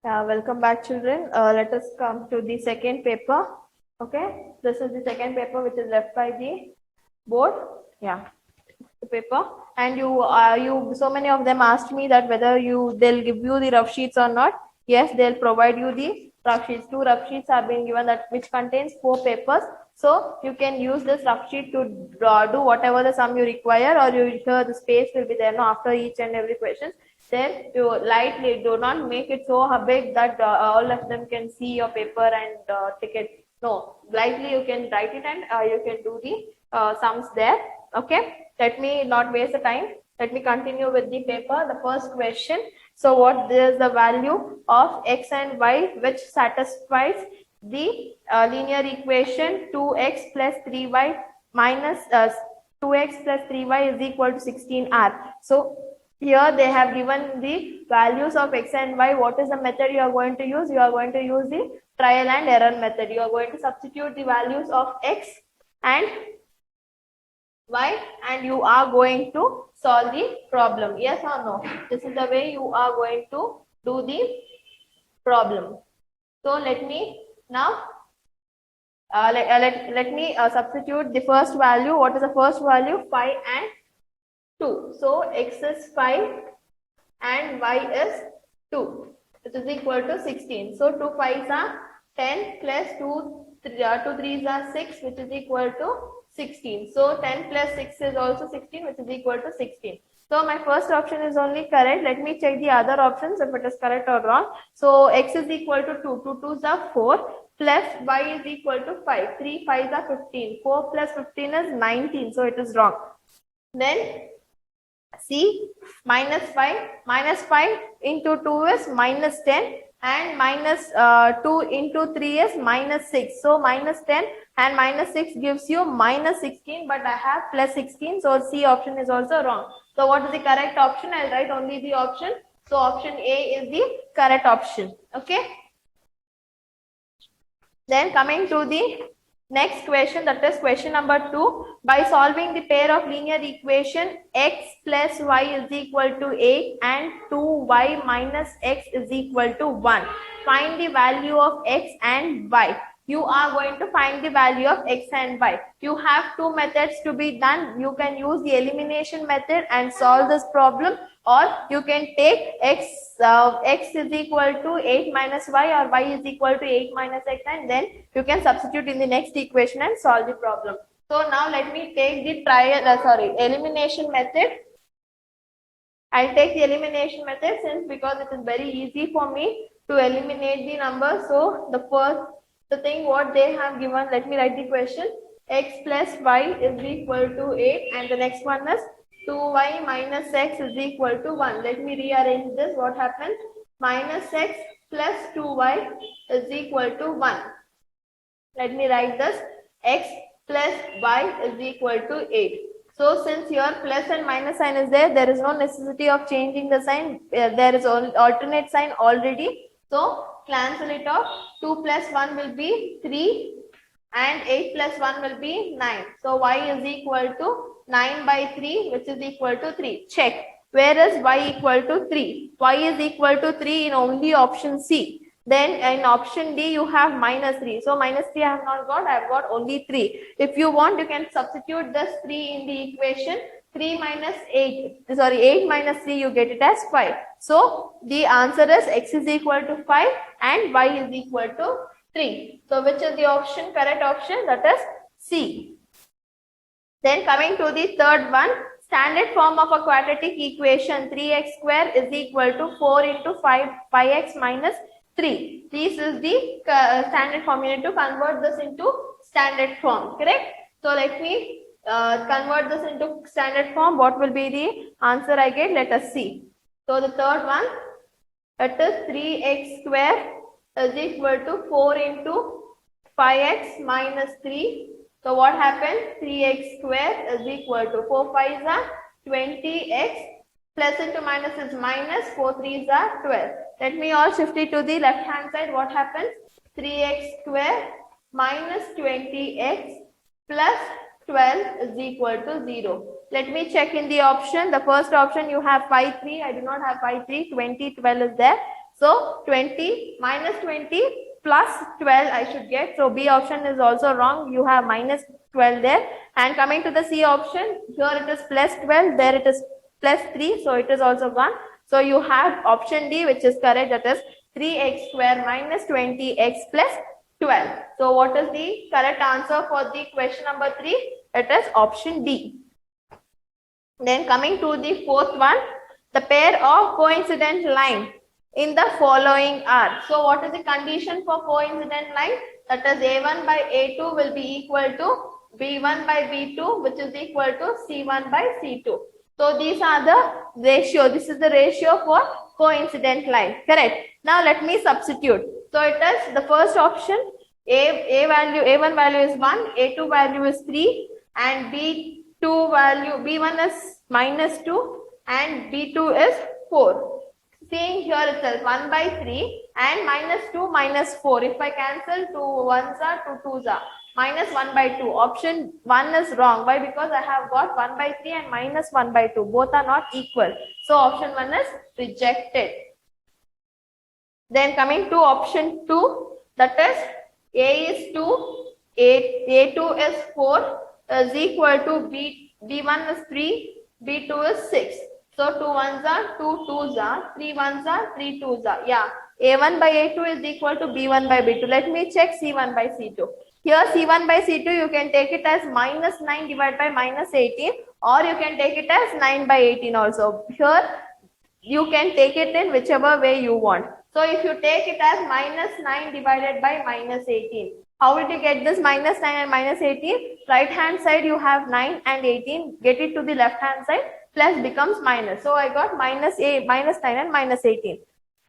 Welcome back, children. Let us come to the second paper. Okay, this is the second paper which is left by the board. Yeah, the paper. And so many of them asked me that whether they'll give you the rough sheets or not. Yes, they'll provide you the rough sheets. 2 rough sheets have been given that which contains 4 papers. So you can use this rough sheet to do whatever the sum you require, or here the space will be there now after each and every question. Then you lightly do not make it so big that all of them can see your paper and take it. No, lightly you can write it and you can do the sums there. Okay, let me not waste the time. Let me continue with the paper. The first question. So what is the value of x and y which satisfies the linear equation 2x plus 3y minus 2x plus 3y is equal to 16r. So here they have given the values of x and y. What is the method you are going to use? You are going to use the trial and error method. You are going to substitute the values of x and y and you are going to solve the problem. Yes or no? This is the way you are going to do the problem. So let me now let me substitute the first value. What is the first value? 5 and 2. So x is 5 and y is 2, which is equal to 16. So 2 5s are 10 plus 2 3s are 6, which is equal to 16. So 10 plus 6 is also 16, which is equal to 16. So my first option is only correct. Let me check the other options if it is correct or wrong. So x is equal to 2. 2 2s are 4 plus y is equal to 5. 3 5s are 15. 4 plus 15 is 19. So it is wrong. Then C minus 5 into 2 is minus 10 and minus 2 into 3 is minus 6. So minus 10 and minus 6 gives you minus 16, but I have plus 16. So C option is also wrong. So what is the correct option? I'll write only the option. So option A is the correct option. Okay. Then coming to the next question, that is question number 2. By solving the pair of linear equation x plus y is equal to 8 and 2y minus x is equal to 1. Find the value of x and y. You are going to find the value of x and y. You have 2 methods to be done. You can use the elimination method and solve this problem, or you can take x is equal to 8 minus y, or y is equal to 8 minus x, and then you can substitute in the next equation and solve the problem. So now let me take the elimination method. I'll take the elimination method because it is very easy for me to eliminate the number. So the thing what they have given, let me write the question. X plus y is equal to 8 and the next one is 2y minus x is equal to 1. Let me rearrange this. What happens? Minus x plus 2y is equal to 1. Let me write this. X plus y is equal to 8. So since your plus and minus sign is there, there is no necessity of changing the sign. There is alternate sign already. So cancel it off. 2 plus 1 will be 3 and 8 plus 1 will be 9. So y is equal to 9 by 3, which is equal to 3. Check. Where is y equal to 3? Y is equal to 3 in only option C. Then in option D, you have minus 3. So minus 3 I have not got. I have got only 3. If you want, you can substitute this 3 in the equation. 3 minus 8. 8 minus 3, you get it as 5. So the answer is x is equal to 5 and y is equal to 3. So which is the option? Correct option? That is C. Then coming to the third one, standard form of a quadratic equation 3x square is equal to 4 into 5x minus 3. This is the standard form. You need to convert this into standard form, correct? So let me convert this into standard form. What will be the answer I get? Let us see. So the third one, that is 3x square is equal to 4 into 5x minus 3. So what happens? 3x square is equal to 4 5s are 20x, plus into minus is minus, 4 3s are 12. Let me all shift it to the left hand side. What happens? 3x square minus 20x plus 12 is equal to 0. Let me check in the option. The first option you have 5 3. I do not have 5 3. 20 12 is there. So 20 minus 20 plus 12 I should get. So B option is also wrong. You have minus 12 there. And coming to the C option, here it is plus 12, there it is plus 3. So it is also 1. So you have option D, which is correct. That is 3x square minus 20x plus 12. So what is the correct answer for the question number 3? It is option D. Then coming to the fourth one, the pair of coincident line in the following are. So what is the condition for coincident line? That is A1 by A2 will be equal to B1 by B2, which is equal to C1 by C2. So these are the ratio. This is the ratio for coincident line. Correct. Now let me substitute. So it is the first option. A1 value is 1, A2 value is 3, and B2 value, B1 is minus 2 and B2 is 4. Seeing here itself 1 by 3 and minus 2 minus 4. If I cancel 2 1s are 2 2s are minus 1 by 2. Option 1 is wrong. Why? Because I have got 1 by 3 and minus 1 by 2. Both are not equal. So option 1 is rejected. Then coming to option 2, that is A is 2, A2 is 4 is equal to B1 is 3, B2 is 6. So 2 1s are 2 2s are, 3 1s are 3 2s are. Yeah, A1 by A2 is equal to B1 by B2. Let me check C1 by C2. Here C1 by C2 you can take it as minus 9 divided by minus 18, or you can take it as 9 by 18 also. Here you can take it in whichever way you want. So if you take it as minus 9 divided by minus 18, how will you get this minus 9 and minus 18? Right hand side you have 9 and 18, get it to the left hand side, plus becomes minus. So I got minus 9 and minus 18.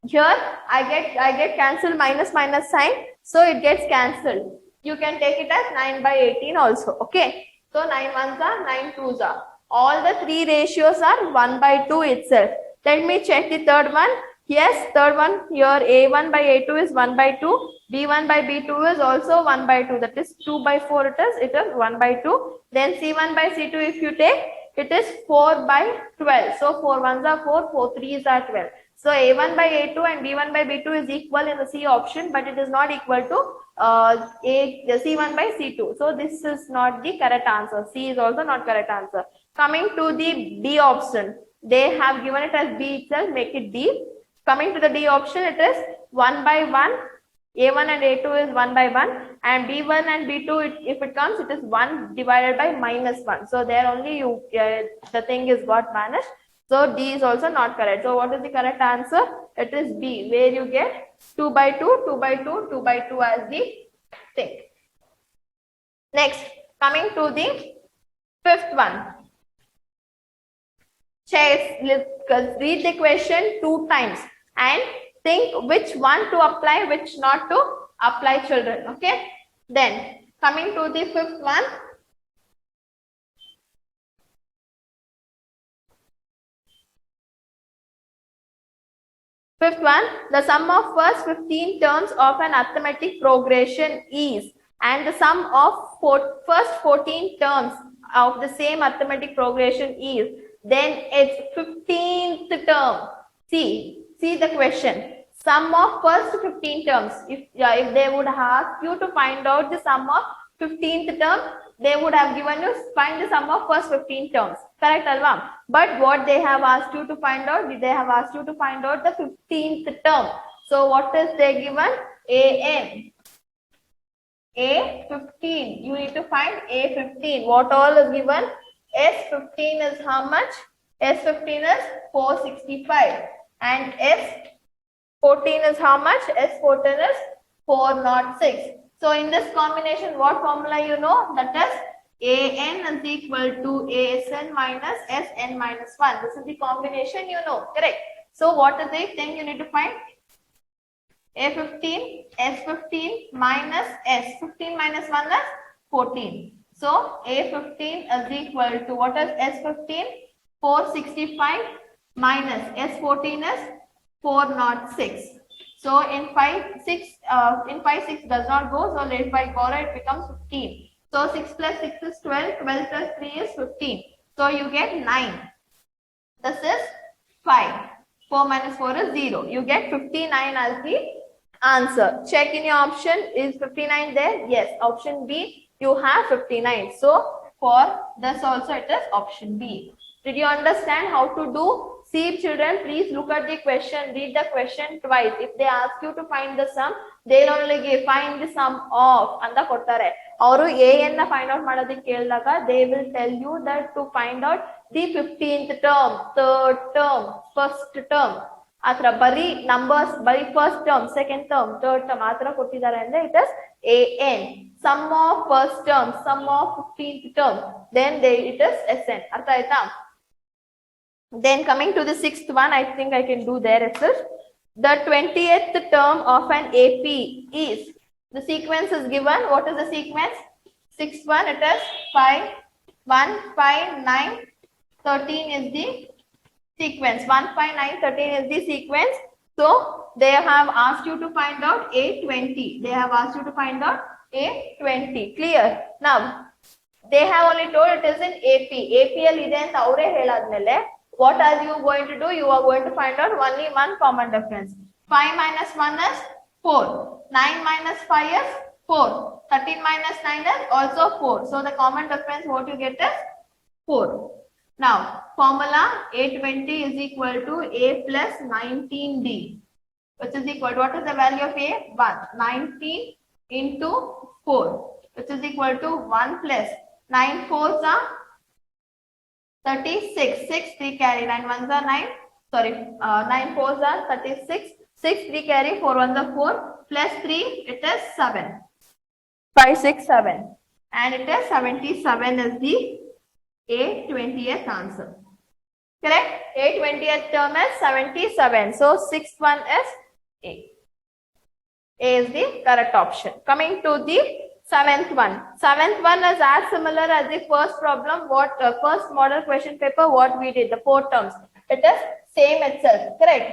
Here I get cancelled minus sign, so it gets cancelled. You can take it as 9 by 18 also. Okay. So 9 1s are, 9 2s are. All the three ratios are 1 by 2 itself. Let me check the third one. Yes, third one here A1 by A2 is 1 by 2. B1 by B2 is also 1 by 2. That is 2 by 4 it is 1 by 2. Then C1 by C2 if you take, it is 4 by 12. So 4 1s are 4, 4 3s are 12. So A1 by A2 and B1 by B2 is equal in the C option, but it is not equal to C1 by C2. So this is not the correct answer. C is also not correct answer. Coming to the D option, they have given it as B itself, make it D. Coming to the D option, it is 1 by 1. A1 and A2 is 1 by 1, and B1 and B2, if it comes, it is 1 divided by minus 1. So there only the thing is got vanished. So D is also not correct. So what is the correct answer? It is B, where you get 2 by 2, 2 by 2, 2 by 2 as the thing. Next, coming to the fifth one. Read the question 2 times and think which one to apply, which not to apply, children. Okay. Then coming to the fifth one. Fifth one, the sum of first 15 terms of an arithmetic progression is, and the sum of first 14 terms of the same arithmetic progression is, then its 15th term. See the question. Sum of first 15 terms. If they would ask you to find out the sum of 15th term, they would have given you find the sum of first 15 terms. Correct, Alva? But what they have asked you to find out, they have asked you to find out the 15th term. So what is they given? AN. A15. You need to find A15. What all is given? S15 is how much? S15 is 465. And S14 is how much? S14 is 406. So in this combination, what formula you know? That is AN is equal to ASN minus SN minus 1. This is the combination you know. Correct. So what is the thing you need to find? A15, S15 minus S15 minus 1 is 14. So A15 is equal to what is S15? 465 minus S14 is 406. So in 5 6 does not go. So if I borrow, it becomes 15. So 6 plus 6 is 12. 12 plus 3 is 15. So you get 9. This is 5. 4 minus 4 is 0. You get 59 as the answer. Check in your option. Is 59 there? Yes. Option B, you have 59. So for this also it is option B. Did you understand how to do? See children, please look at the question. Read the question twice. If they ask you to find the sum, they'll only give find the sum of anta ಕೊಡ್ತಾರೆ. ಅವರು A ನ find out ಮಾಡೋದಕ್ಕೆ ಕೇಳಿದಾಗ they will tell you that to find out the 15th term, third term, first term. ಆತರ ಬರೀ numbers ಬರೀ first term second term third term ಆತರ ಕೊಟ್ಟಿದ್ದಾರೆ ಅಂದ್ರೆ it is an sum of first term, sum of 15th term, then it is SN. ಅರ್ಥ ಆಯ್ತಾ? Then coming to the sixth one, I think I can do there itself. The 20th term of an AP is, the sequence is given. What is the sequence? 6 1, it is 5 1 5 9 13 is the sequence. 1 5 9 13 is the sequence. So they have asked you to find out A20. They have asked you to find out A20. Clear? Now they have only told it is in AP. APL ide anta avare heladmele what are you going to do? You are going to find out only one common difference. 5 minus 1 is 4. 9 minus 5 is 4. 13 minus 9 is also 4. So the common difference what you get is 4. Now formula A20 is equal to A plus 19D, which is equal to, what is the value of A? 1. 19 into 4, which is equal to 1 plus 9 4s are 36. 6 3 carry, 9 1s are 9. Sorry, 9 4s are 36. 6 3 carry, 4 1s are 4. Plus 3, it is 7. 5 6 7, and it is 77 is the A20th answer. Correct? A20th term is 77. So 6th one is A. A is the correct option. Coming to the seventh one. Seventh one is as similar as the first problem. What first model question paper? What we did, the 4 terms. It is same itself. Correct?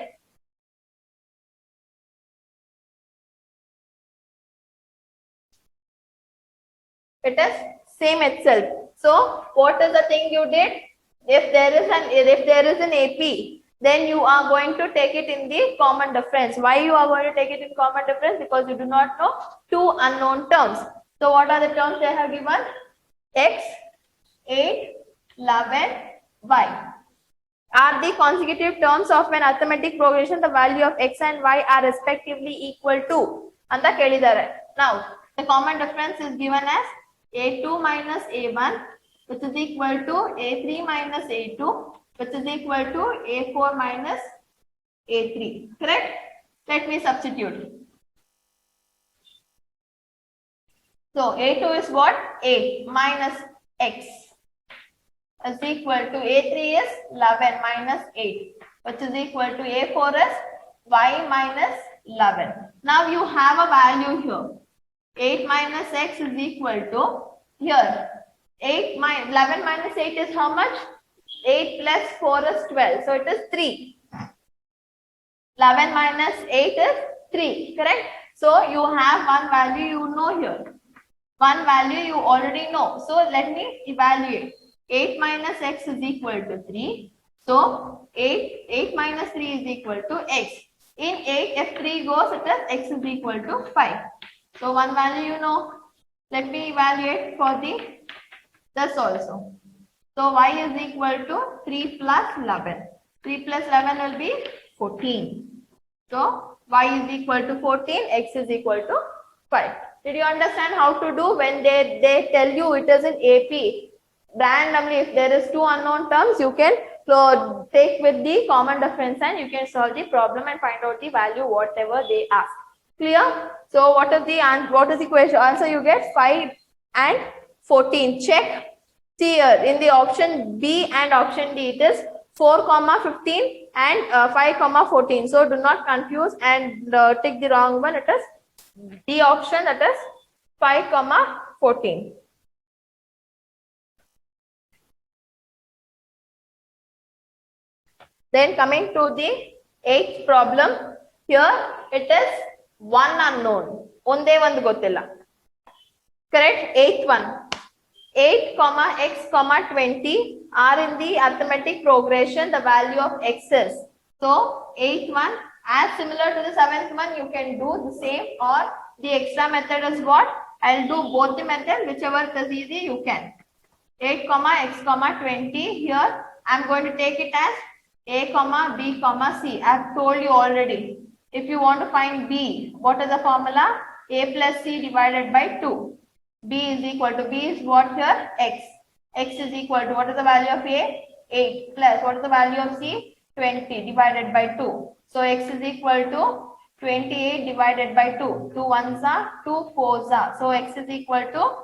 It is same itself. So what is the thing you did? If there is an AP, then you are going to take it in the common difference. Why you are going to take it in common difference? Because you do not know 2 unknown terms. So what are the terms they have given? X, 8, 11, Y. Are the consecutive terms of an arithmetic progression, the value of X and Y are respectively equal to? Anta kelidare. Now the common difference is given as A2 minus A1, which is equal to A3 minus A2, which is equal to A4 minus A3. Correct? Let me substitute. So A2 is what? 8 minus X is equal to A3 is 11 minus 8, which is equal to A4 is Y minus 11. Now you have a value here. 8 minus X is equal to, here 11 minus 8 is how much? 8 plus 4 is 12. So it is 3. 11 minus 8 is 3. Correct? So you have one value you know here. One value you already know. So let me evaluate. 8 minus X is equal to 3. So 8 minus 3 is equal to X. In 8, if 3 goes, it is X is equal to 5. So one value you know. Let me evaluate for this also. So Y is equal to 3 plus 11. 3 plus 11 will be 14. So Y is equal to 14, X is equal to 5. Did you understand how to do when they tell you it is an AP? Randomly, if there is 2 unknown terms, you can take with the common difference and you can solve the problem and find out the value whatever they ask. Clear? So what is the question answer you get? 5 and 14. Check. See here in the option B and option D, it is 4 comma 15 and 5 comma 14. So do not confuse and take the wrong one. It is D option, that is 5 comma 14. Then coming to the 8th problem, here it is one unknown. Onde one gottilla. Correct? 8th one. 8 comma X comma 20 are in the arithmetic progression. The value of X is. So 8th one, as similar to the 7th one, you can do the same, or the extra method is what? I'll do both the method, whichever is easy you can. 8 comma x comma 20. Here I'm going to take it as a comma b comma c. I've told you already. If you want to find b, what is the formula? A plus c divided by 2. B is equal to, B is what here? X. X is equal to, what is the value of A? 8 plus, what is the value of C? 20 divided by 2. So X is equal to 28 divided by 2. 2 ones are, 2 fours are. So X is equal to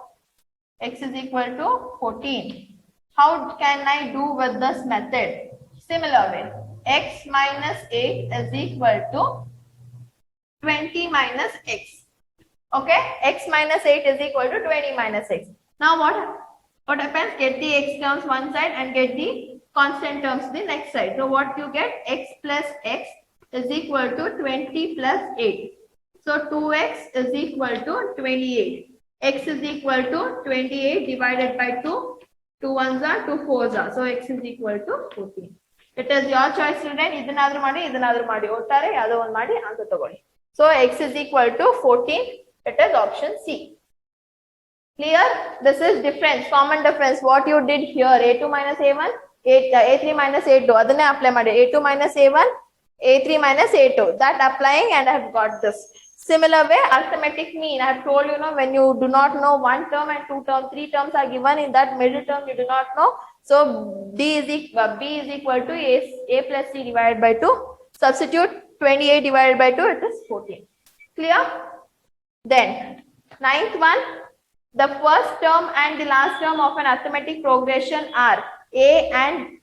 14. How can I do with this method? Similar way. X minus 8 is equal to 20 minus X. Okay, x minus 8 is equal to 20 minus x. Now what happens? Get the x terms one side and get the constant terms the next side. So what you get? X plus x is equal to 20 plus 8. So 2x is equal to 28. X is equal to 28 divided by 2. 2 ones are, 2 fours are. So x is equal to 14. It is your choice, children. Idanadru ಮಾಡಿ ಒಟ್ಟಾರೆ ಯಾವುದೋ ಒಂದು ಮಾಡಿ answer ತಗೊಳ್ಳಿ. So x is equal to 14. It is option C. Clear? This is difference, common difference. What you did here, A2 minus A1, A3 minus A2. Adane apply madi. A2 minus A1, A3 minus A2. That applying and I have got this. Similar way, arithmetic mean. I have told you, when you do not know one term and two terms, three terms are given in that middle term you do not know. So B is equal to A plus C divided by 2. Substitute 28 divided by 2, it is 14. Clear? Then, 9th one, the first term and the last term of an arithmetic progression are A and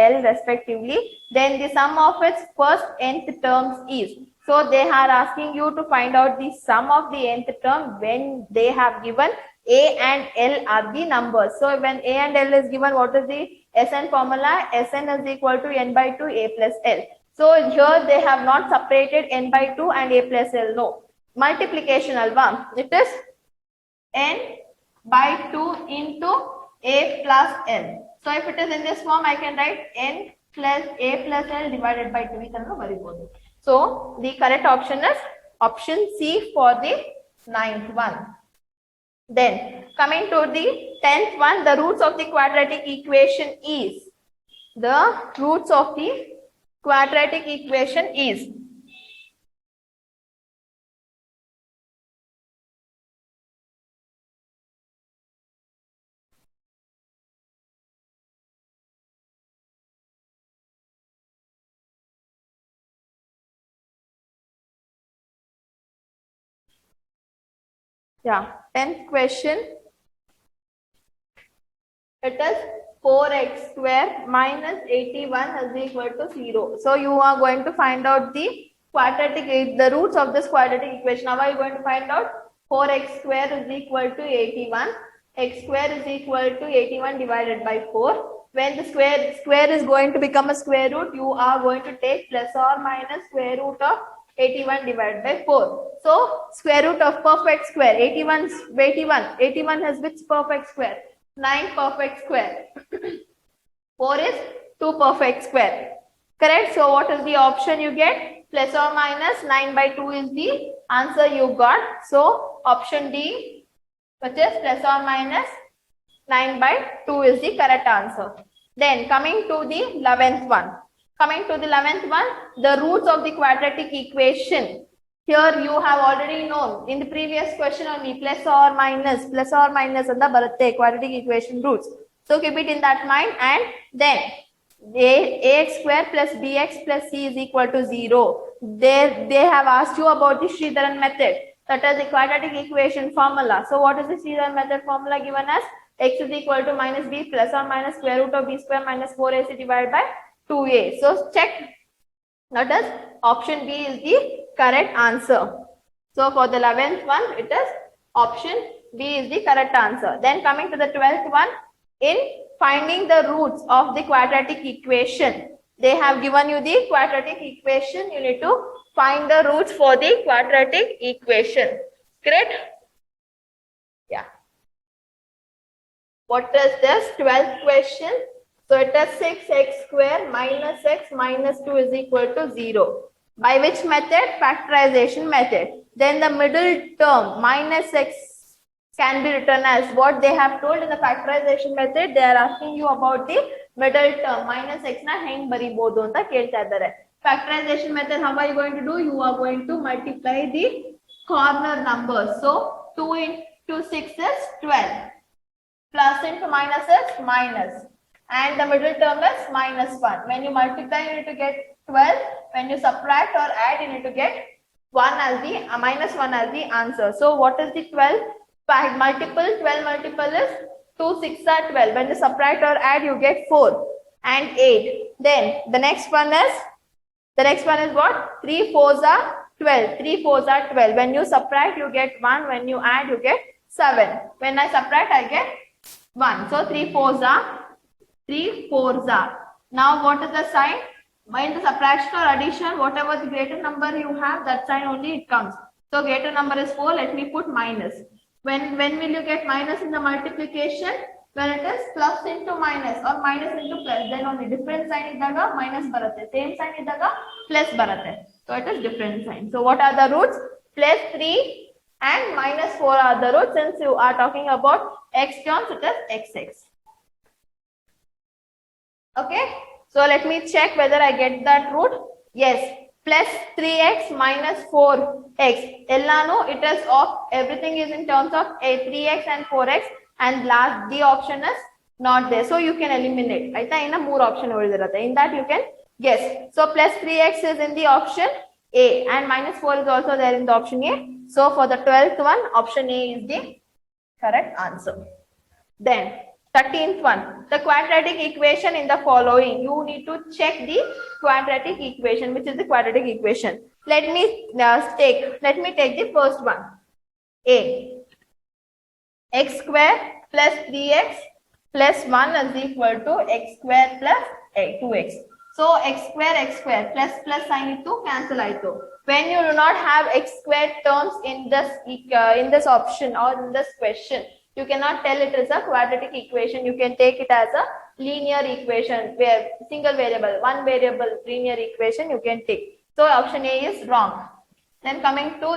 L respectively. Then the sum of its first nth terms is. So they are asking you to find out the sum of the nth term when they have given A and L are the numbers. So when A and L is given, what is the Sn formula? Sn is equal to n by 2 A plus L. So here they have not separated n by 2 and A plus L. No. Multiplication alva. It is n by 2 into A plus L. So if it is in this form, I can write n plus A plus L divided by 2. So the correct option is option C for the 9th one. Then coming to the 10th one, the roots of the quadratic equation is. The roots of the quadratic equation is. Yeah, 10th question. It is 4x square minus 81 is equal to 0. So you are going to find out the roots of this quadratic equation. How are you going to find out? 4x square is equal to 81. X square is equal to 81 divided by 4. When the square is going to become a square root, you are going to take plus or minus square root of 81 divided by 4. So square root of perfect square. 81 has which perfect square? 9 perfect square. 4 is 2 perfect square. Correct? So what is the option you get? Plus or minus 9 by 2 is the answer you got. So option D, which is plus or minus 9 by 2 is the correct answer. Then coming to the 11th one. The roots of the quadratic equation. Here you have already known in the previous question only plus or minus and the baratte quadratic equation roots. So keep it in that mind, and then ax square plus bx plus c is equal to 0. They have asked you about the Sridharan method, that is the quadratic equation formula. So what is the Sridharan method formula given as? X is equal to minus b plus or minus square root of b square minus 4ac divided by 2a. So check. That is option B is the correct answer. So for the 11th one, it is option B is the correct answer. Then coming to the 12th one, in finding the roots of the quadratic equation, they have given you the quadratic equation. You need to find the roots for the quadratic equation. Correct? Yeah. What is this 12th question? So it is 6x square minus x minus 2 is equal to 0. By which method? Factorization method. Then the middle term minus x can be written as what they have told in the factorization method. They are asking you about the middle term minus x na heng baribodu anta kelta idare. Factorization method, how are you going to do? You are going to multiply the corner numbers. So 2 into 6 is 12. Plus into minus is minus. And the middle term is minus 1. When you multiply, you need to get 12. When you subtract or add, you need to get 1 as the minus 1 as the answer. So what is the 12? Multiple, 12 multiple is 2 6 are 12. When you subtract or add, you get 4 and 8. Then the next one is what? 3 4s are 12. 3 4s are 12. When you subtract, you get 1. When you add, you get 7. When I subtract, I get 1. So 3 4s are. Now what is the sign? In the subtraction or addition, whatever the greater number you have, that sign only it comes. So greater number is 4. Let me put minus. When will you get minus in the multiplication? When it is plus into minus or minus into plus, then only different sign iddaga minus baratte. Same sign iddaga plus baratte. So it is different sign. So what are the roots? Plus 3 and minus 4 are the roots. Since you are talking about x terms, it is xx. Okay. So let me check whether I get that root. Yes. Plus 3x minus 4x. Ellano, it is of everything is in terms of 3x and 4x, and last the option is not there. So you can eliminate. Aita in a more option in that you can guess. So plus 3x is in the option A and minus 4 is also there in the option A. So for the 12th one, option A is the correct answer. Then 13th one, the quadratic equation in the following. You need to check the quadratic equation. Which is the quadratic equation? Let me take the first one. A. X square plus 3x plus 1 is equal to x square plus 2x. So x square plus sign itu cancel aitu. When you do not have x square terms in this option or in this question, you cannot tell it is a quadratic equation. You can take it as a linear equation where single variable, one variable linear equation you can take. So option A is wrong. Then coming to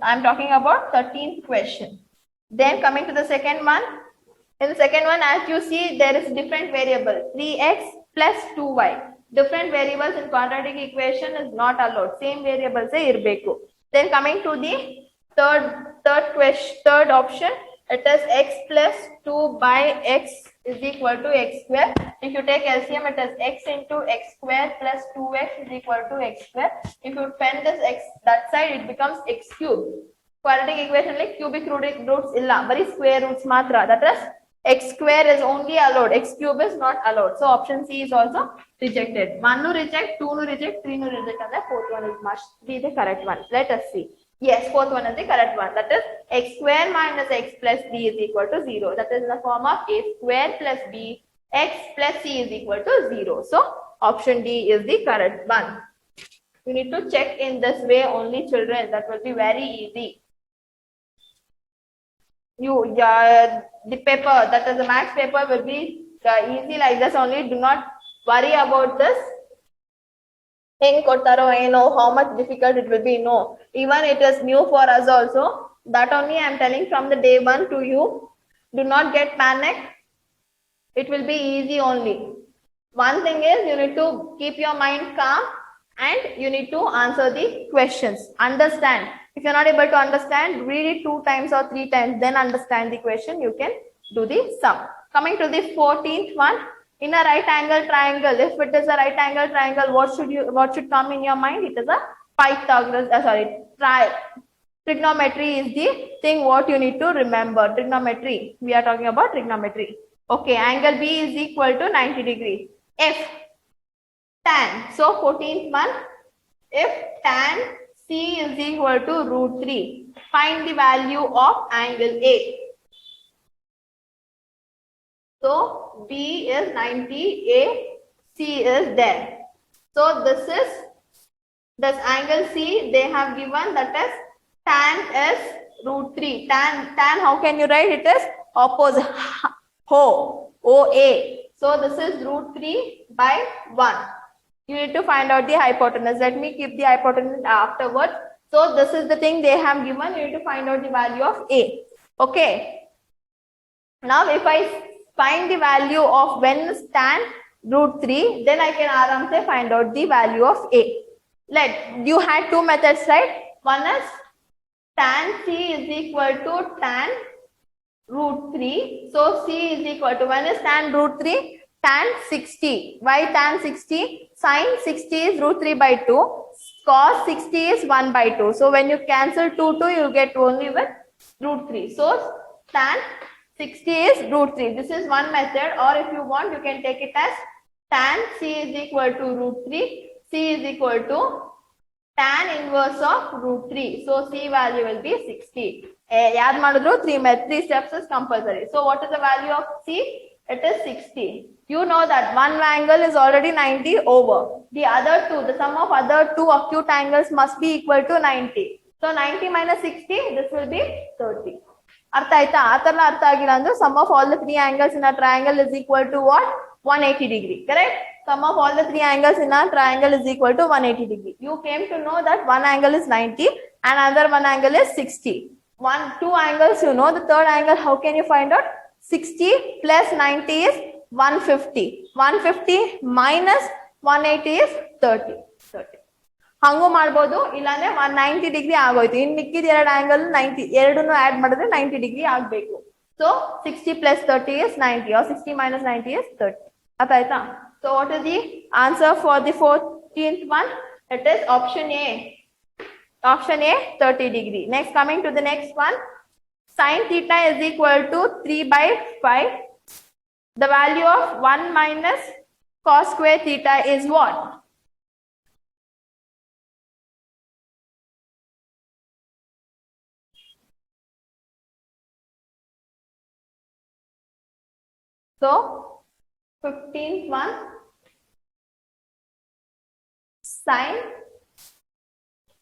I am talking about 13th question. Then coming to the second one. In the second one, as you see, there is different variable 3x plus 2y. Different variables in quadratic equation is not allowed. Same variables irbeku. Then coming to the third option. It is x plus 2 by x is equal to x square. If you take LCM, it is x into x square plus 2x is equal to x square. If you pen this x that side, it becomes x cube. Quadratic equation like cubic roots illa, very square roots matra. That is x square is only allowed. X cube is not allowed. So option C is also rejected. 1 no reject, 2 no reject, 3 no reject, and the fourth one must be the correct one. Let us see. Yes, fourth one is the correct one. That is x square minus x plus b is equal to 0. That is in the form of a square plus b x plus c is equal to 0. So option D is the correct one. You need to check in this way only, children. That will be very easy. The paper, that is the maths paper, will be easy like this only. Do not worry about this. How much difficult it will be. No, even it is new for us also. That only I am telling from the day one to you. Do not get panic. It will be easy only. One thing is you need to keep your mind calm and you need to answer the questions. Understand. If you are not able to understand, read it 2 times or 3 times, then understand the question. You can do the sum. Coming to the 14th one. In a right angle triangle, if it is a right angle triangle, what should come in your mind? It is a Pythagoras. Trigonometry is the thing what you need to remember. Trigonometry. We are talking about trigonometry. Okay, angle B is equal to 90 degrees. If tan, so 14th one, if tan C is equal to root 3, find the value of angle A. So B is 90, A, C is there. So this angle C they have given, that is tan is root 3. Tan how can you write? It is opposite. OA. So this is root 3 by 1. You need to find out the hypotenuse. Let me keep the hypotenuse afterwards. So this is the thing they have given. You need to find out the value of A. Okay. Now if I find the value of when tan root 3, then I can aram find out the value of A. You had two methods, right? One is tan C is equal to tan root 3. So C is equal to, when is tan root 3? Tan 60. Why tan 60? Sin 60 is root 3 by 2. Cos 60 is 1 by 2. So when you cancel 2, you get only with root 3. So tan 60 is root 3. This is one method, or if you want, you can take it as tan C is equal to root 3. C is equal to tan inverse of root 3. So C value will be 60. Yaad madidru, three steps is compulsory. So what is the value of C? It is 60. You know that one angle is already 90 over. The other two, the sum of other two acute angles must be equal to 90. So 90 minus 60, this will be 30. Artha aita? Atarla artha agila andre sum of all the three angles in a triangle is equal to what? 180 degree. Correct? Sum of all the three angles in a triangle is equal to 180 degree. You came to know that one angle is 90 and another one angle is 60. Two angles you know. The third angle, how can you find out? 60 plus 90 is 150. 150 minus 180 is 30. ಹಂಗೂ ಮಾಡಬಹುದು, ಇಲ್ಲಾಂದ್ರೆ 190 degree ಆಗೋಯ್ತು. ಇನ್ ಮಿಕ್ಕಿದ ಎರಡು angle 90, ಎರಡನ್ನು add ಮಾಡಿದ್ರೆ 90 degree ಆಗಬೇಕು. So 60 plus 30 is 90, or 60 minus 90 is 30. ಅರ್ಥ ಆಯ್ತಾ? So what is the answer for the 14th one? It is option A. Option A, 30 degree. Next, coming to the next one. Sin theta is equal to 3 by 5. The value of 1 minus cos square theta is what? So 15th one, sin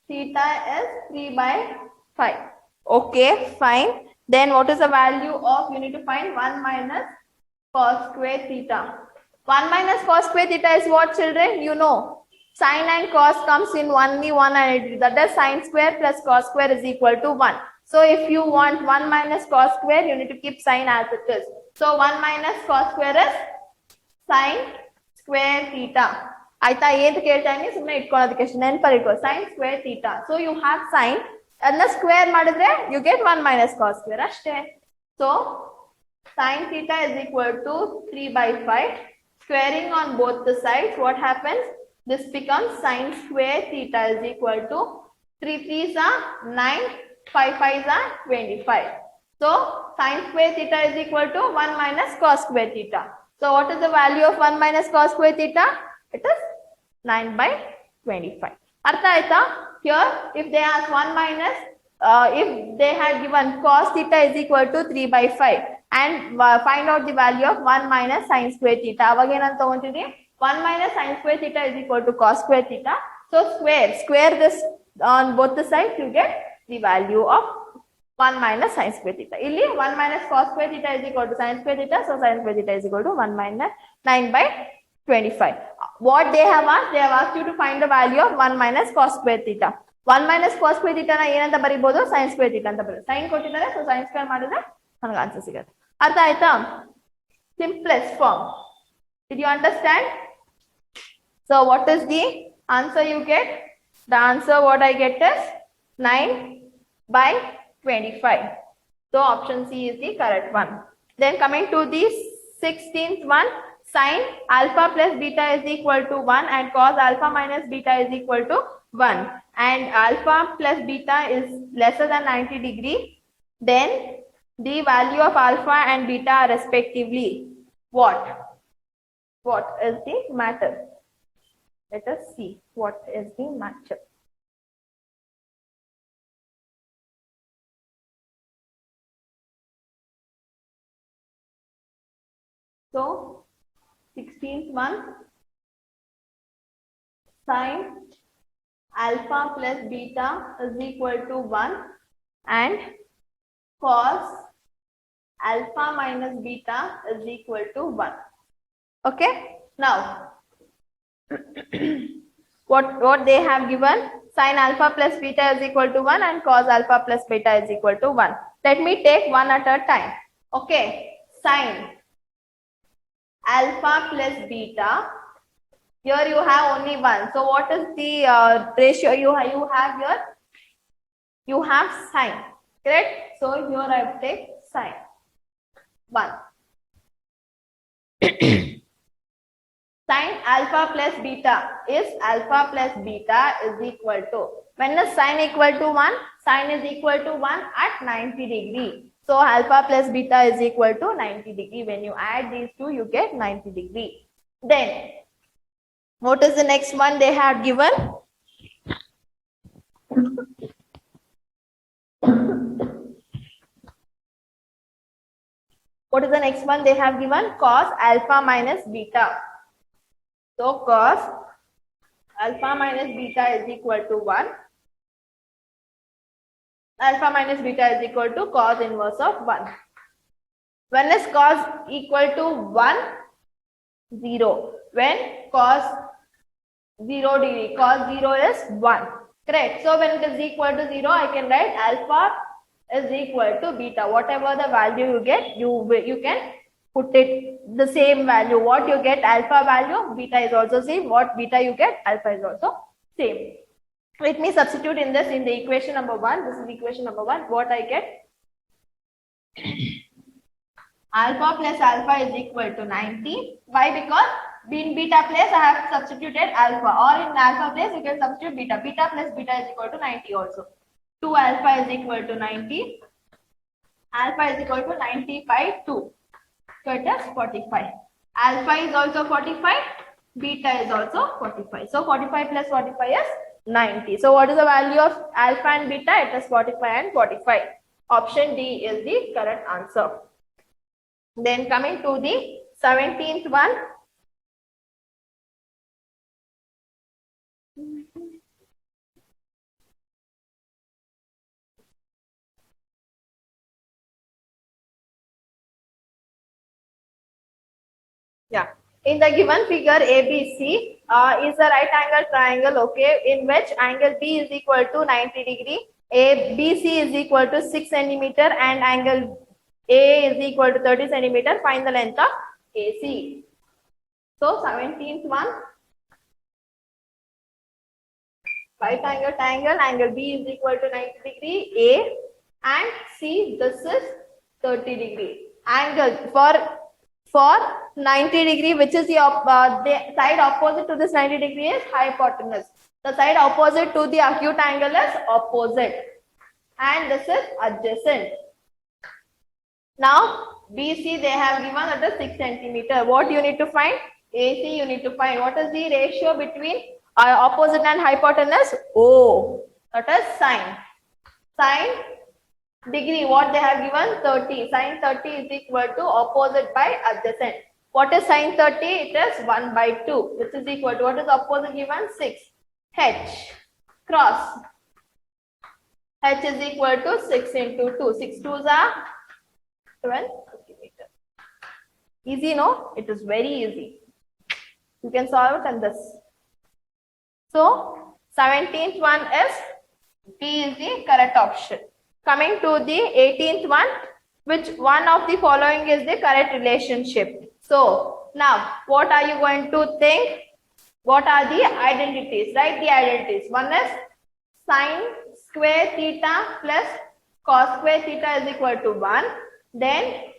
theta is 3 by 5. Okay, fine. Then what is the value of, you need to find 1 minus cos square theta. 1 minus cos square theta is what, children? You know, sin and cos comes in only one entity. That is sin square plus cos square is equal to 1. So if you want 1 minus cos square, you need to keep sin as it is. So 1 minus cos square is sin square theta. ಆಯ್ತಾ? ಏನ್ ಕೇಳ್ತಾ ಇದೀನಿ, ಸುಮ್ಮನೆ ಇಟ್ಕೊಳ್ಳೋದಕ್ಕೆ ನೆನಪಲ್ಲಿಟ್ಕೋ, sin square theta. So you have sin, ಅದನ್ನ square ಮಾಡಿದ್ರೆ you get 1 minus cos square ಅಷ್ಟೇ. So sin theta is equal to 3 by 5. Squaring on both the sides, what happens? This becomes sin square theta is equal to 3 3s are 9, 5 5s are 25. So sin square theta is equal to 1 minus cos square theta. So what is the value of 1 minus cos square theta? It is 9 by 25. Artha aita? Here, if they ask 1 minus, if they had given cos theta is equal to 3 by 5 and find out the value of 1 minus sin square theta. Avage enanta tagotidini? 1 minus sin square theta is equal to cos square theta. So square this on both the sides, you get the value of 1 minus sin square theta. Illi 1 minus cos square theta is equal to sin square theta. So sin square theta is equal to 1 minus 9 by 25. What they have asked? They have asked you to find the value of 1 minus cos square theta. 1 minus cos square theta na ಏನಂತ ಬರಿಬಹುದು? sin square theta ಅಂತ ಬರೀ. sin ಕೊಟ್ಟಿದ್ದಾರೆ, so sin square ಮಾಡಿದ್ರೆ ನನಗೆ answer ಸಿಗುತ್ತೆ. ಅರ್ಥ ಆಯ್ತಾ? Simplest form. Did you understand? So what is the answer you get? The answer what I get is 9 by 25. So option C is the correct one. Then coming to the 16th one, sin alpha plus beta is equal to 1 and cos alpha minus beta is equal to 1. And alpha plus beta is lesser than 90 degree. Then the value of alpha and beta are respectively what? What is the matter? Let us see what is the matter. So 16th one, sin alpha plus beta is equal to 1 and cos alpha minus beta is equal to 1. Okay. Now, what they have given, sin alpha plus beta is equal to 1 and cos alpha plus beta is equal to 1. Let me take one at a time. Okay. Sin alpha plus beta. Here you have only 1. So what is the ratio you have here? You have sine. Correct? So here I have take sine 1. Sin alpha plus beta is alpha plus beta is equal to, when is sine equal to 1? Sine is equal to 1 at 90 degree. So alpha plus beta is equal to 90 degree. When you add these two, you get 90 degree. Then, what is the next one they have given? What is the next one they have given? Cos alpha minus beta. So cos alpha minus beta is equal to 1. Alpha minus beta is equal to cos inverse of 1. When is cos equal to 1? 0. When cos 0 degree, cos 0 is 1. Correct. So when it is equal to 0, I can write alpha is equal to beta. Whatever the value you get, you can put it the same value. What you get alpha value, beta is also same. What beta you get, alpha is also same. Let me substitute in this in the equation number 1. This is equation number 1. What I get? Alpha plus alpha is equal to 90. Why? Because in beta place I have substituted alpha, or in alpha place you can substitute beta. Beta plus beta is equal to 90 also. 2 alpha is equal to 90. Alpha is equal to 90 by 2. So it is 45. Alpha is also 45. Beta is also 45. So 45 plus 45 is 90. So what is the value of alpha and beta? It is 45 and 45. Option D is the correct answer. Then coming to the 17th one. Yeah. In the given figure, ABC is a right angle triangle, okay, in which angle B is equal to 90 degree, ABC is equal to 6 centimeter, and angle A is equal to 30 centimeter. Find the length of AC. So 17th one. Right angle triangle, angle B is equal to 90 degree, A and C, this is 30 degree. Angle for 90 degree, which is the side opposite to this 90 degree is hypotenuse. The side opposite to the acute angle is opposite. And this is adjacent. Now, BC they have given that is 6 centimeter. What you need to find? AC you need to find. What is the ratio between opposite and hypotenuse? O. That is sine. Sine degree, what they have given? 30. Sine 30 is equal to opposite by adjacent. What is sine 30? It is 1 by 2, which is equal to, what is opposite given? 6. H cross. H is equal to 6 into 2. 6 2s are 12 centimeter. Easy, no? It is very easy. You can solve it on this. So, 17th one is B is the correct option. Coming to the 18th one, which one of the following is the correct relationship? So, now, what are you going to think? What are the identities? Write the identities. One is sine square theta plus cos square theta is equal to 1. Then,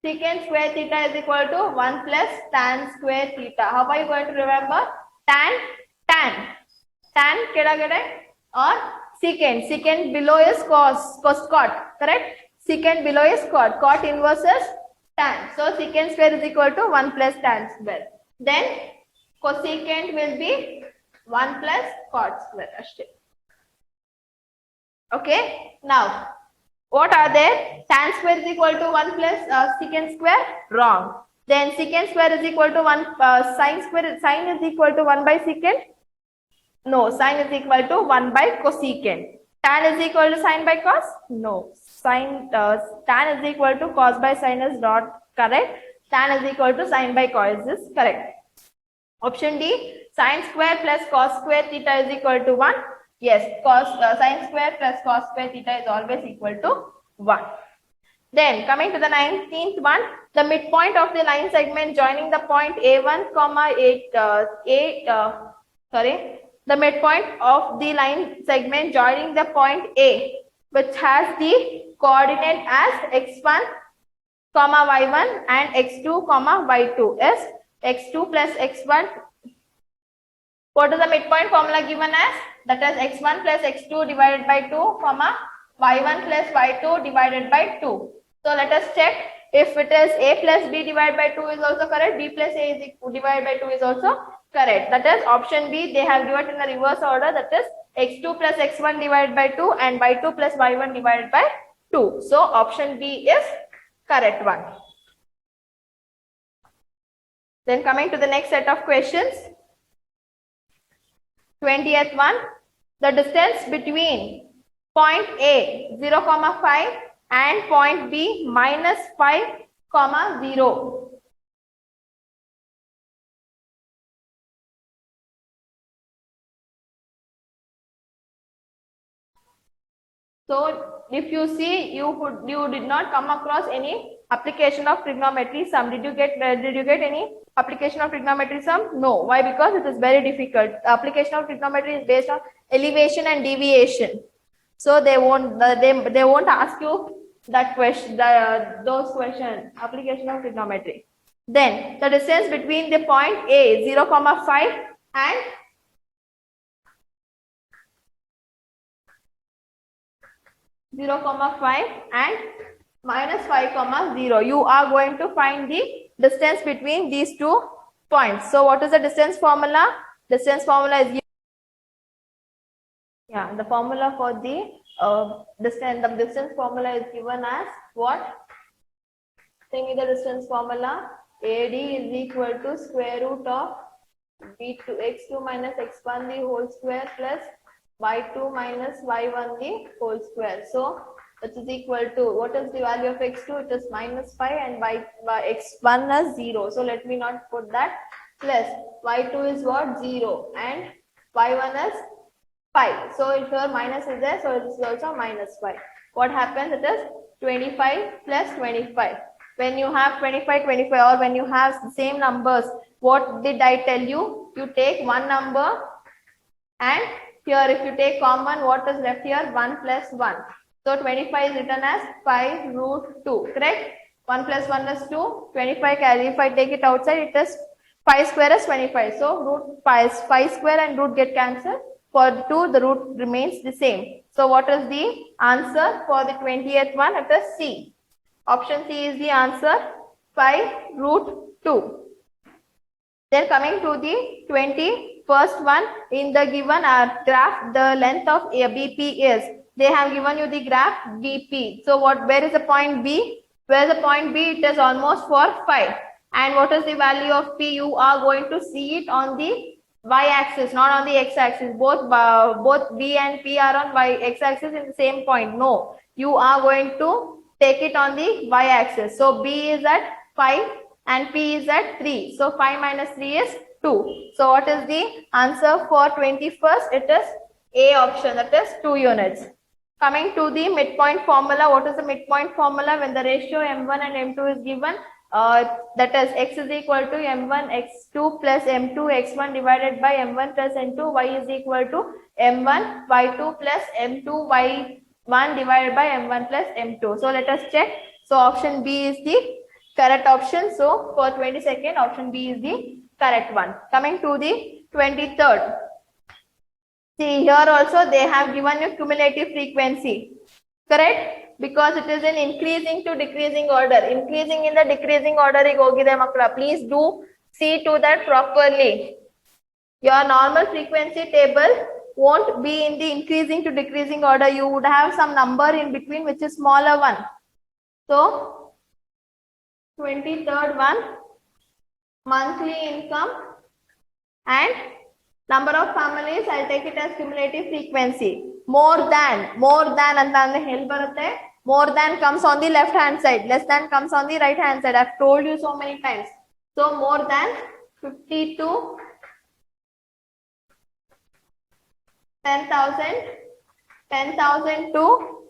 secant square theta is equal to 1 plus tan square theta. How are you going to remember? Tan keda keda, or secant. Secant below is cos cot, correct? Secant below is cot inverse is tan. So secant square is equal to 1 plus tan square. Then cosecant will be 1 plus cot square. Okay. Now, what are there? Tan square is equal to 1 plus secant square. Wrong. Then secant square is equal to 1 sine square. Sine is equal to 1 by secant. No, sine is equal to 1 by cosecant. Tan is equal to sine by cos? No. Tan is equal to cos by sine is not correct. tan is equal to sin by cos is correct. Option D, sin square plus cos square theta is equal to 1. Yes, sin square plus cos square theta is always equal to 1. Then coming to the 19th one, the midpoint of the line segment joining the point A1, the midpoint of the line segment joining the point A, which has the coordinate as x1, y1 and x2, y2 is x2 plus x1. What is the midpoint formula given as? That is x1 plus x2 divided by 2, y1 plus y2 divided by 2. So let us check if it is a plus b divided by 2 is also correct, b plus a is divided by 2 is also correct. That is option B, they have given in the reverse order, that is x2 plus x1 divided by 2 and y2 plus y1 divided by 2. So option B is correct one. Then coming to the next set of questions. 20th one, the distance between point A 0,5 and point B minus 5, 0. So if you see, you did not come across any application of trigonometry sum. Did you get any application of trigonometry sum? No. Why? Because it is very difficult. The application of trigonometry is based on elevation and deviation. So they won't ask you that question, those questions, application of trigonometry. Then the distance between the point A 0,5 and minus 5, 0. You are going to find the distance between these two points. So what is the distance formula? Distance formula is the formula for the distance formula is given as what? Tell me the distance formula. AD is equal to square root of b2 x2 minus x1 the whole square plus y2 minus y1 the whole square. So this is equal to, what is the value of x2? It is minus 5 and by x1 is 0. So let me not put that. Plus y2 is what? 0 and y1 is 5. So if your minus is there, so it is also minus 5. What happens? It is 25 plus 25. When you have 25, 25 or when you have the same numbers, what did I tell you? You take one number and here if you take common, what is left here? 1 plus 1. So 25 is written as 5 root 2, correct? 1 plus 1 is 2, 25 carry. If I take it outside, it is 5 square is 25. So root 5 square and root get cancelled. For 2, the root remains the same. So what is the answer for the 20th one? It is C. Option C is the answer, 5 root 2. Then coming to the 21st one, in the given graph, the length of BP is, they have given you the graph BP. So where is the point B? Where is the point B? It is almost for 5. And what is the value of P? You are going to see it on the y-axis, not on the x-axis. Both B and P are on x-axis in the same point. No, you are going to take it on the y-axis. So B is at 5 and P is at 3. So 5 minus 3 is 2. So what is the answer for 21st? It is A option, that is 2 units. Coming to the midpoint formula, what is the midpoint formula? When the ratio M1 and M2 is given, that is x is equal to M1 x2 plus M2 x1 divided by M1 plus N2, y is equal to M1 y2 plus M2 y1 divided by M1 plus M2. So let us check. So option B is the correct option. So for 22nd, option B is the correct one. Coming to the 23rd. See, here also they have given you cumulative frequency, correct? Because it is in increasing to decreasing order. Increasing in the decreasing order, please do see to that properly. Your normal frequency table won't be in the increasing to decreasing order. You would have some number in between which is smaller one. So 23rd one, monthly income and number of families, I'll take it as cumulative frequency. More than ಅಂತ ಅಂದ್ರೆ ಹೇಳಿ ಬರುತ್ತೆ More than comes on the left hand side, less than comes on the right hand side. I've told you so many times. So more than 50 to 10,000, 10,000 to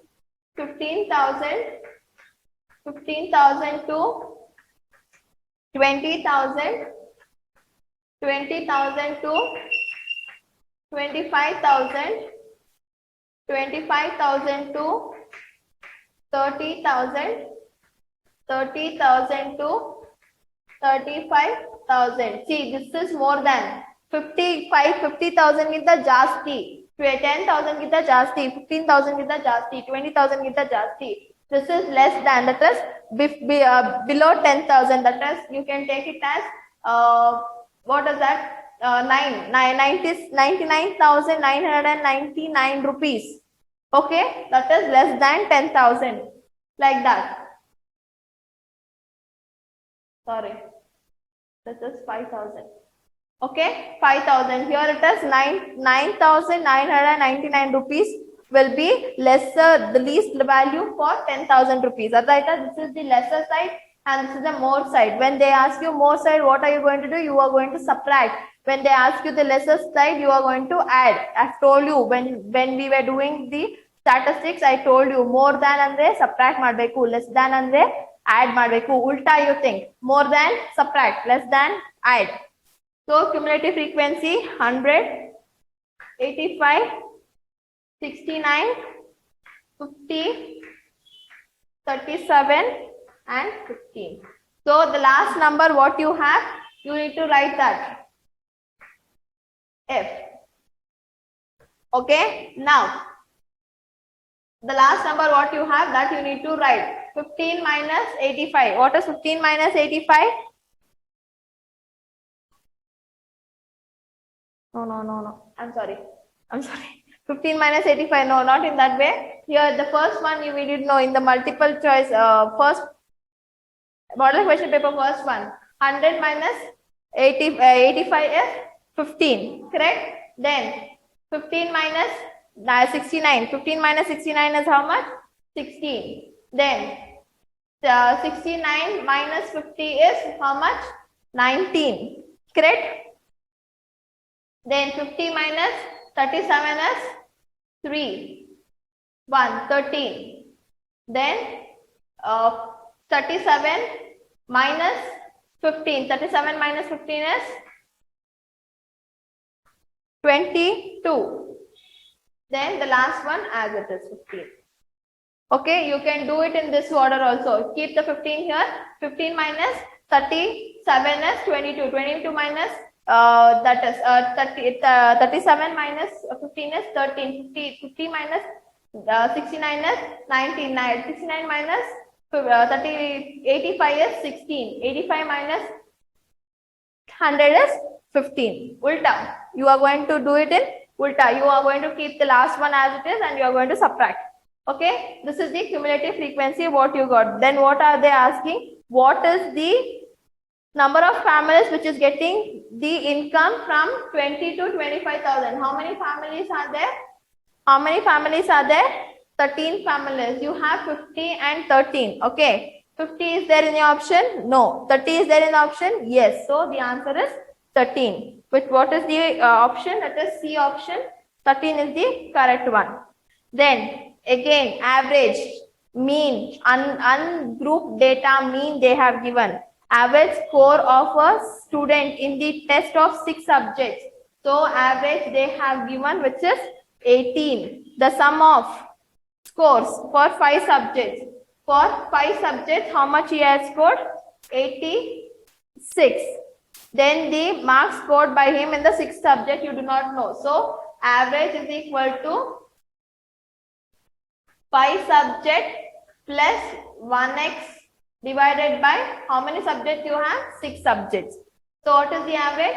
15,000, 15,000 to 20,000, 20,000 to 25,000, 25,000 to 30,000, 30,000 to 35,000. See, this is more than 50,000 ಗಿಂತ ಜಾಸ್ತಿ, 10,000 ಗಿಂತ ಜಾಸ್ತಿ, 15,000 ಗಿಂತ ಜಾಸ್ತಿ, 20,000 ಗಿಂತ ಜಾಸ್ತಿ. This is less than, that is below 10,000. That is, you can take it as what is that? 99,999 rupees. Okay, that is less than 10,000, like that. Sorry, this is 5,000. Okay, 5,000. Here it is 9,999 rupees will be lesser, the least value for 10,000 rupees. This is the lesser side and this is the more side. When they ask you more side, what are you going to do? You are going to subtract. When they ask you the lesser side, you are going to add. I've told you when we were doing the statistics, I told you more than andre subtract ಮಾಡಬೇಕು, less than andre add ಮಾಡಬೇಕು. Ulta you think, more than subtract, less than add. So cumulative frequency 100, 85, 69, 50, 37 and 15. So the last number what you have, you need to write that F. Okay, now the last number what you have, that you need to write 15 minus 85. What is 15 minus 85? No. I'm sorry. 15 minus 85. No, not in that way. Here, the first one you did know in the multiple choice. First model question paper, first one. 100 minus 85 is 15. Correct? Then 15 minus 69. 15 minus 69 is how much? 16. Then 69 minus 50 is how much? 19. Correct? Then 50 minus 37 is 3, 1, 13. Then 37 minus 15. 37 minus 15 is 22. Then the last one as it is 15. Okay, you can do it in this order also. Keep the 15 here. 15 minus 37 is 22. 22 minus that is 37 minus 15 is 13. 50 minus 69 is 19. 69 minus 85 is 16. 85 minus 100 is 15. Ulta. You are going to do it in ulta. You are going to keep the last one as it is and you are going to subtract. Okay, this is the cumulative frequency what you got. Then what are they asking? What is the number of families which is getting the income from 20 to 25,000? How many families are there? How many families are there? 13 families. You have 50 and 13. Okay, 50 is there in the option? No. 30 is there in the option? Yes. So the answer is 13. Which what is the option? That is C option. 13 is the correct one. Then again, average, mean, ungrouped data mean they have given. Average score of a student in the test of 6 subjects. So average they have given which is 18. The sum of scores for 5 subjects. For 5 subjects, how much he has scored? 86. Then the marks scored by him in the 6th subject you do not know. So average is equal to 5 subject plus 1x divided by how many subjects you have? 6 subjects. So what is the average?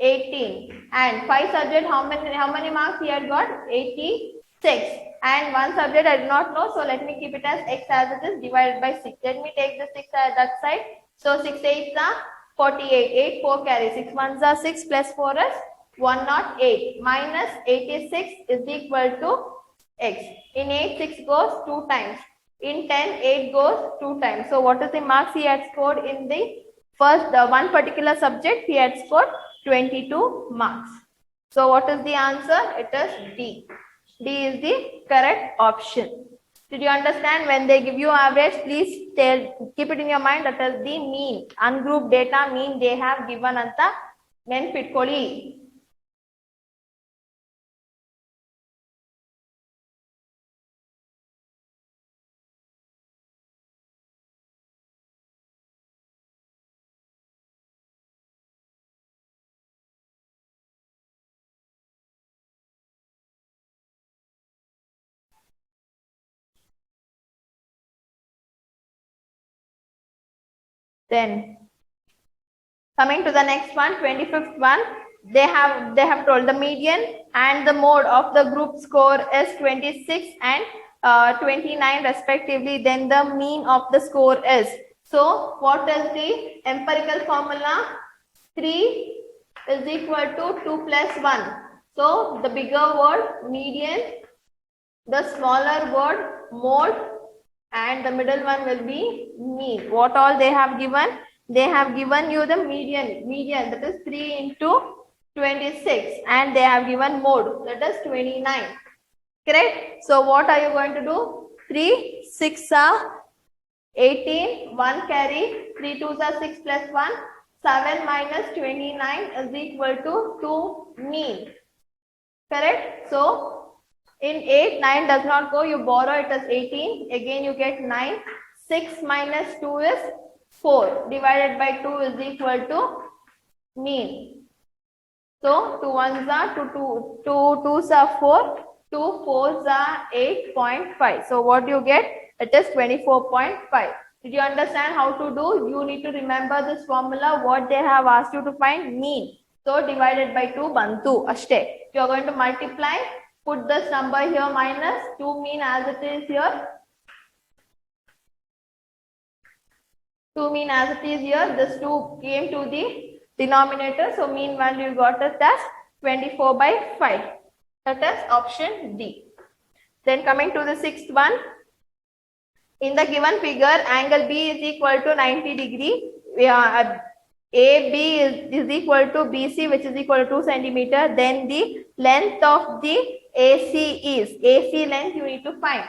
18. And 5 subject, how many marks he had got? 86. And 1 subject I do not know, so let me keep it as x as it is divided by 6. Let me take the 6 at that side. So 6 8s are 48. 8 4 carry. 6 1s are 6 plus 4 is 108. Minus 86 is equal to x. In 8 6 goes 2 times. In 10, 8 goes 2 times. So what is the marks he had scored in the first, one particular subject? He had scored 22 marks. So what is the answer? It is D. D is the correct option. Did you understand? When they give you average, please keep it in your mind that is the mean. Ungrouped data mean they have given anta ನೆನ್ಪಿಟ್ಕೊಳ್ಳಿ. Then coming to the next one, 25th one, they have told the median and the mode of the group score is 26 and 29 respectively. Then the mean of the score is. So what is the empirical formula? 3 is equal to 2 plus 1. So the bigger word median, the smaller word mode, and the middle one will be mean. What all they have given? They have given you the median that is 3 into 26, and they have given mode that is 29. Correct? So what are you going to do? 3, 6 are 18, 1 carry, 3 2s are 6 plus 1, 7 minus 29 is equal to 2 mean. Correct? So in 8, 9 does not go, you borrow it as 18, again you get 9, 6 minus 2 is 4, divided by 2 is equal to mean. So 2 1s are 2 2s are 4, 2 4s are 8.5. So what you get? It is 24.5. Did you understand how to do? You need to remember this formula, what they have asked you to find, mean. So divided by 2 bantu ashte. You are going to multiply, put this number here minus 2 mean as it is here. 2 mean as it is here. This 2 came to the denominator. So mean value got it as 24 by 5. That is option D. Then coming to the sixth one. In the given figure, angle B is equal to 90 degree. AB is equal to BC, which is equal to 2 centimeter. Then the length of the AC is. AC length you need to find.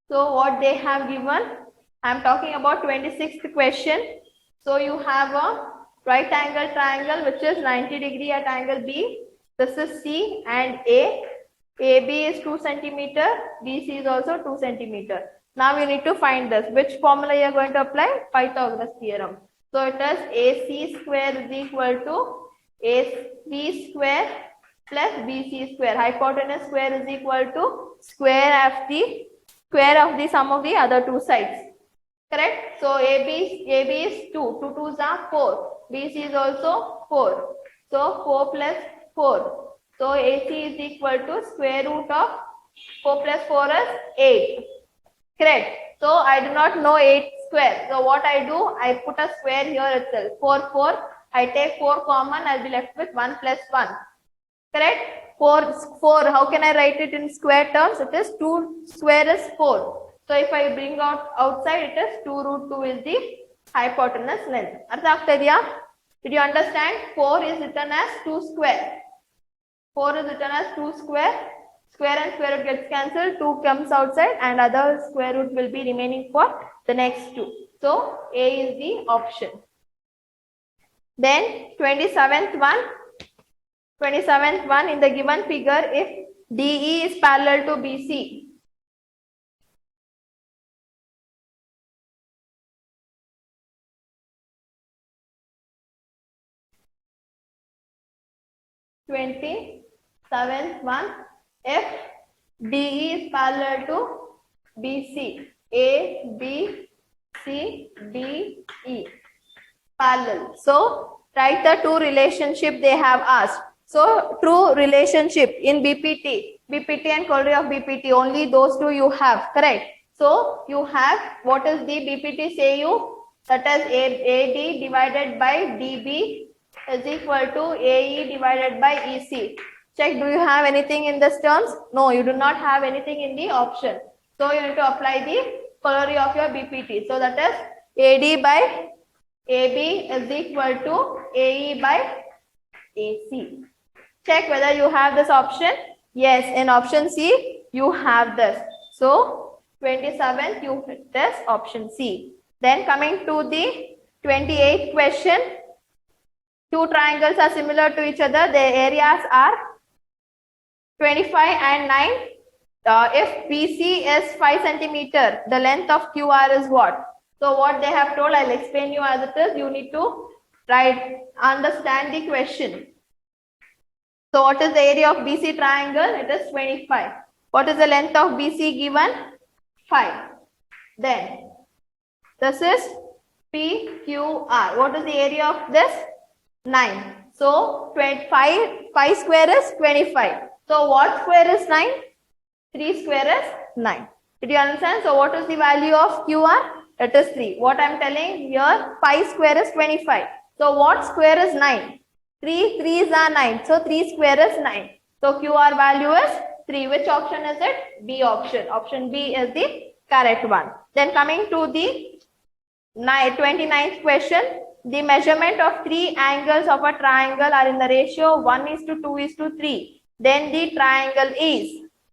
So what they have given, I am talking about 26th question. So you have a right angle triangle which is 90 degree at angle B. This is C and A. AB is 2 centimeter. BC is also 2 centimeter. Now you need to find this. Which formula you are going to apply? Pythagoras theorem. So it is AC square is equal to AC square plus BC square. Hypotenuse square is equal to square of the sum of the other two sides. Correct? So AB is 2. 2 2s are 4. BC is also 4. So 4 plus 4. So AC is equal to square root of 4 plus 4 is 8. Correct? So I do not know 8 square. So what I do, I put a square here itself. 4 4. I take 4 common. I'll be left with 1 plus 1. Correct? 4. How can I write it in square terms? It is 2 square is 4. So if I bring out outside, it is 2 root 2 is the hypotenuse length. Did you understand? 4 is written as 2 square. 4 is written as 2 square. Square and square root gets cancelled. 2 comes outside and other square root will be remaining for the next 2. So A is the option. Then 27th one. 27th one, in the given figure, if DE is parallel to BC, seventh one, if DE is parallel to BC, A, B, C, D, E, parallel. So write the two relationship they have asked. So true relationship in BPT and quality of BPT, only those two you have, correct? So you have, what is the BPT say you? That is AD divided by DB is equal to AE divided by EC. Check, do you have anything in this terms? No, you do not have anything in the option. So you need to apply the corollary of your BPT. So that is AD by AB is equal to AE by AC. Check whether you have this option. Yes, in option C, you have this. So, 27th, you hit this option C. Then coming to the 28th question, two triangles are similar to each other. Their areas are 25 and 9. If BC is 5 centimeter, the length of QR is what? So what they have told, I'll explain you as it is. You need to understand the question. So what is the area of BC triangle? It is 25. What is the length of BC given? 5. Then this is PQR. What is the area of this? 9. So 5 square is 25. So what square is 9? 3 square is 9. Did you understand? So what is the value of QR? It is 3. What I am telling here, 5 square is 25. So what square is 9? 3 3s are 9. So 3 square is 9. So QR value is 3. Which option is it? B option. Option B is the correct one. Then coming to the 29th question. The measurement of three angles of a triangle are in the ratio 1:2:3. Then the triangle is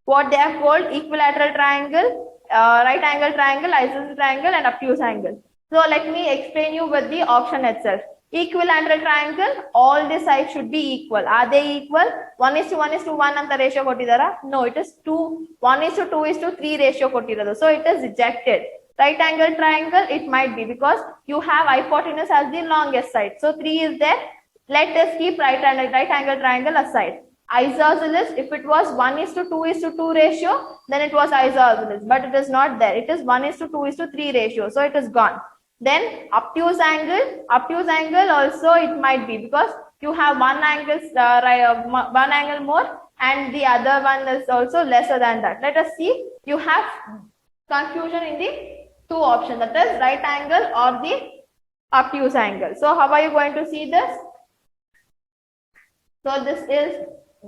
what they have called equilateral triangle, right angle triangle, isosceles triangle and obtuse angle. So let me explain you with the option itself. Equilateral triangle, all the sides should be equal. Are they equal? 1:1:1 ಅಂತ ratio ಕೊಟ್ಟಿದ್ದಾರಾ? No, it is 1:2:3 ratio ಕೊಟ್ಟಿರೋದು. So it is rejected. Right angle triangle, it might be because you have hypotenuse as the longest side. So 3 is there. Let us keep right angle triangle aside. Isosceles, if it was 1:2:2 ratio, then it was isosceles, but it is not there. It is 1:2:3 ratio. So it is gone. Then obtuse angle also it might be because you have one angle more and the other one is also lesser than that. Let us see. You have confusion in the two options, that is right angle or the obtuse angle. So how are you going to see this? So this is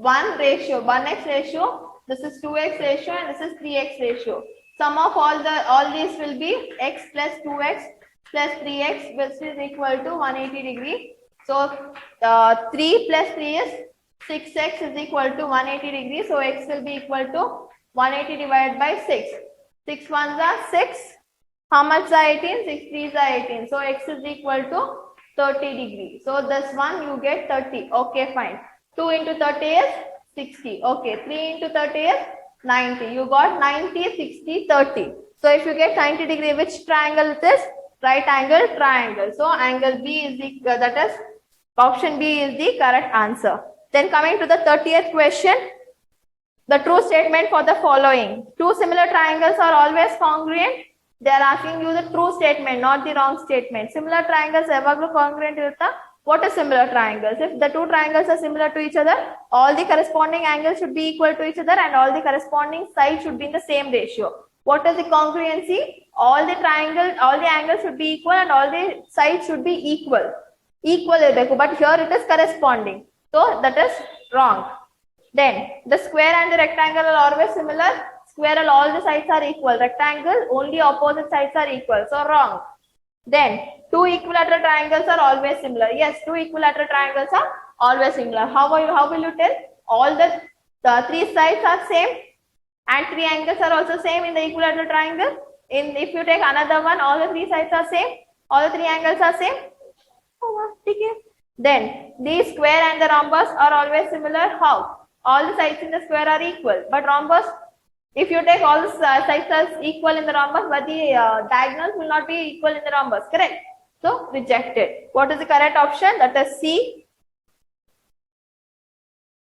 1x ratio, this is 2x ratio and this is 3x ratio. Sum of all these will be x plus 2x plus 3x, which is equal to 180 degree. So 3 plus 3 is 6x is equal to 180 degree. So x will be equal to 180 divided by 6. 6 ones are 6. How much are 18? 6 3s are 18. So x is equal to 30 degree. So this one you get 30. Okay, fine. 2 into 30 is 60. Okay, 3 into 30 is 90. You got 90, 60, 30. So if you get 90 degree, which triangle it is? Right angle triangle. So angle B is the, that is option B is the correct answer. Then coming to the 30th question, the true statement for the following. Two similar triangles are always congruent. They are asking you the true statement, not the wrong statement. Similar triangles ever congruent irutta. What is similar triangles? If the two triangles are similar to each other, all the corresponding angles should be equal to each other and all the corresponding sides should be in the same ratio. What is the congruency? All the angles should be equal and all the sides should be equal. Equal irbeku, but here it is corresponding. So that is wrong. Then the square and the rectangle are always similar. Square, all the sides are equal. Rectangle, only opposite sides are equal. So wrong. Then two equilateral triangles are always similar. Yes, two equilateral triangles are always similar. How will you tell? All the three sides are same and three angles are also same in the equilateral triangle. If you take another one, all the three sides are same. All the three angles are same. Then the square and the rhombus are always similar. How? All the sides in the square are equal, but rhombus, if you take all the sides as equal in the rhombus, but the diagonals will not be equal in the rhombus, correct? So rejected. What is the correct option? That is C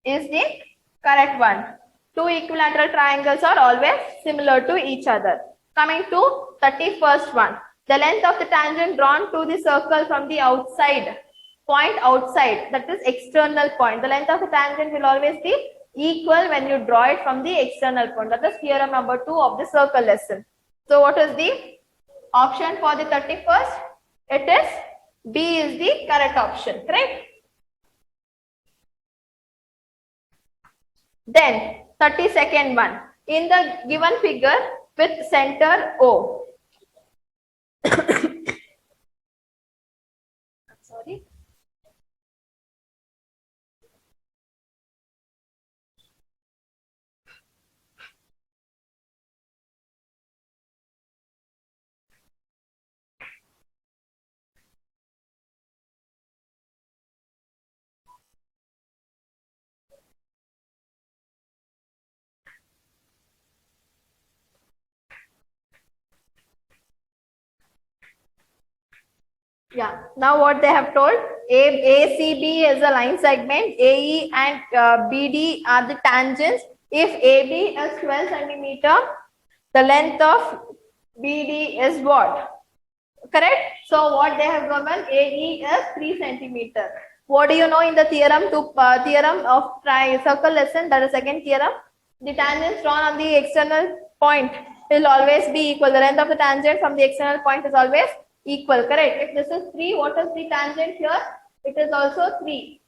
is the correct one. Two equilateral triangles are always similar to each other. Coming to 31st one. The length of the tangent drawn to the circle from the outside, point outside, that is external point. The length of the tangent will always be equal when you draw it from the external point. That is theorem number 2 of the circle lesson. So what is the option for the 31st? It is B is the correct option, correct? Then 32nd one. In the given figure with center O, Yeah. Now what they have told, ACB is a line segment, AE and BD are the tangents. If AB is 12 centimeter, the length of BD is what? Correct? So what they have given, AE is 3 centimeter. What do you know in the theorem theorem of circle lesson, that is second theorem? The tangents drawn on the external point will always be equal. The length of the tangent from the external point is always equal. Correct? If this is 3, what is the tangent here? It is also 3.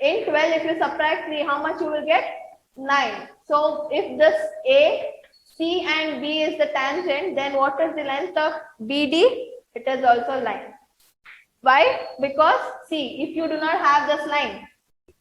In 12, if you subtract 3, how much you will get? 9. So if this A, C and B is the tangent, then what is the length of BD? It is also line. Why? Because see, if you do not have this line,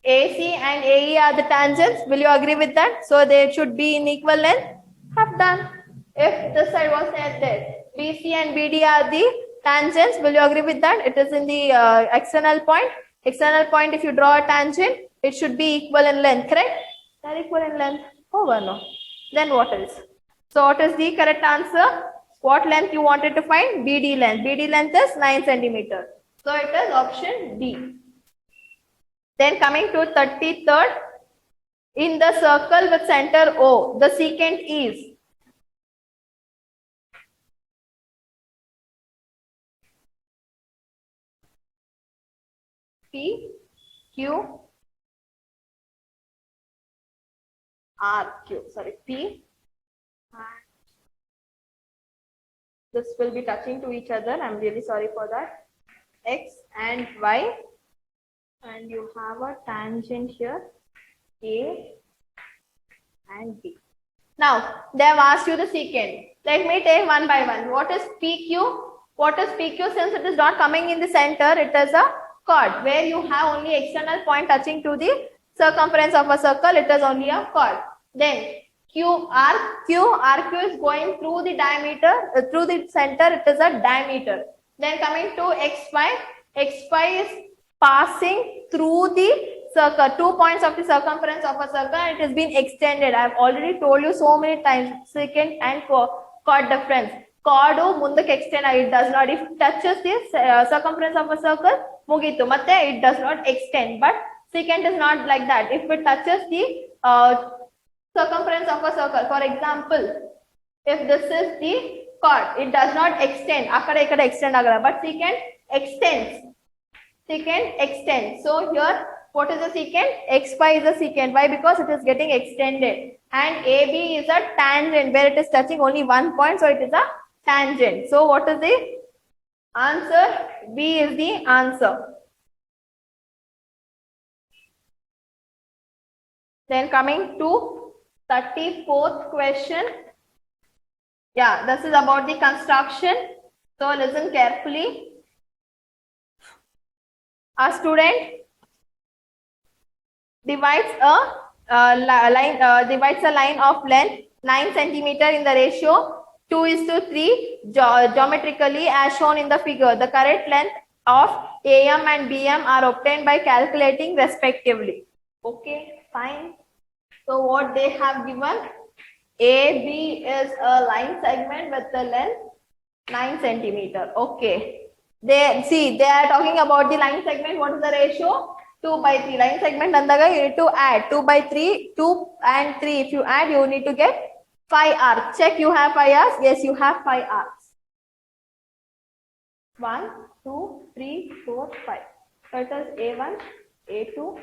AC and AE are the tangents. Will you agree with that? So they should be in equal length. Have done. If this side was said that BC and BD are the tangents, will you agree with that? It is in the external point. External point, if you draw a tangent, it should be equal in length, correct? They are equal in length. Over no. Then what else? So what is the correct answer? What length you wanted to find? BD length. BD length is 9 centimeter. So it is option D. Then coming to 33rd, in the circle with center O, the secant is P, Q, R, Q. Sorry, P. This will be touching to each other. I'm really sorry for that. X and Y. And you have a tangent here, A and B. Now, they have asked you the secant. Let me take one by one. What is PQ? What is PQ? Since it is not coming in the center, it is a chord where you have only external point touching to the circumference of a circle. It is only a chord. Then RQ is going through the diameter, through the center, it is a diameter. Then coming to XY is passing through the circle, 2 points of the circumference of a circle, and it has been extended. I have already told you so many times, secant and chord difference. Chord mundak extend, it does not. If it touches the circumference of a circle, mugitu. Matte it does not extend, but secant is not like that. If it touches the circumference of a circle, for example, if this is the chord, it does not extend. Akada ikkada extend agala, but secant extends. Secant extends. So here, what is the secant? XY is a secant. Why? Because it is getting extended. And AB is a tangent where it is touching only 1 point. So it is a tangent. So what is the answer? B is the answer. Then coming to 34th question. Yeah, this is about the construction. So listen carefully. A student divides a line of length 9 centimeter in the ratio 2:3 geometrically as shown in the figure. The correct length of AM and BM are obtained by calculating respectively. Okay, fine. So what they have given, AB is a line segment with the length 9 centimeter. Okay. They are talking about the line segment. What is the ratio? 2/3. Line segment andaga you need to add 2/3, 2 and 3. If you add, you need to get 5 arcs. Check, you have 5 arcs. Yes, you have 5 arcs. 1, 2, 3, 4, 5. So it is A1, A2,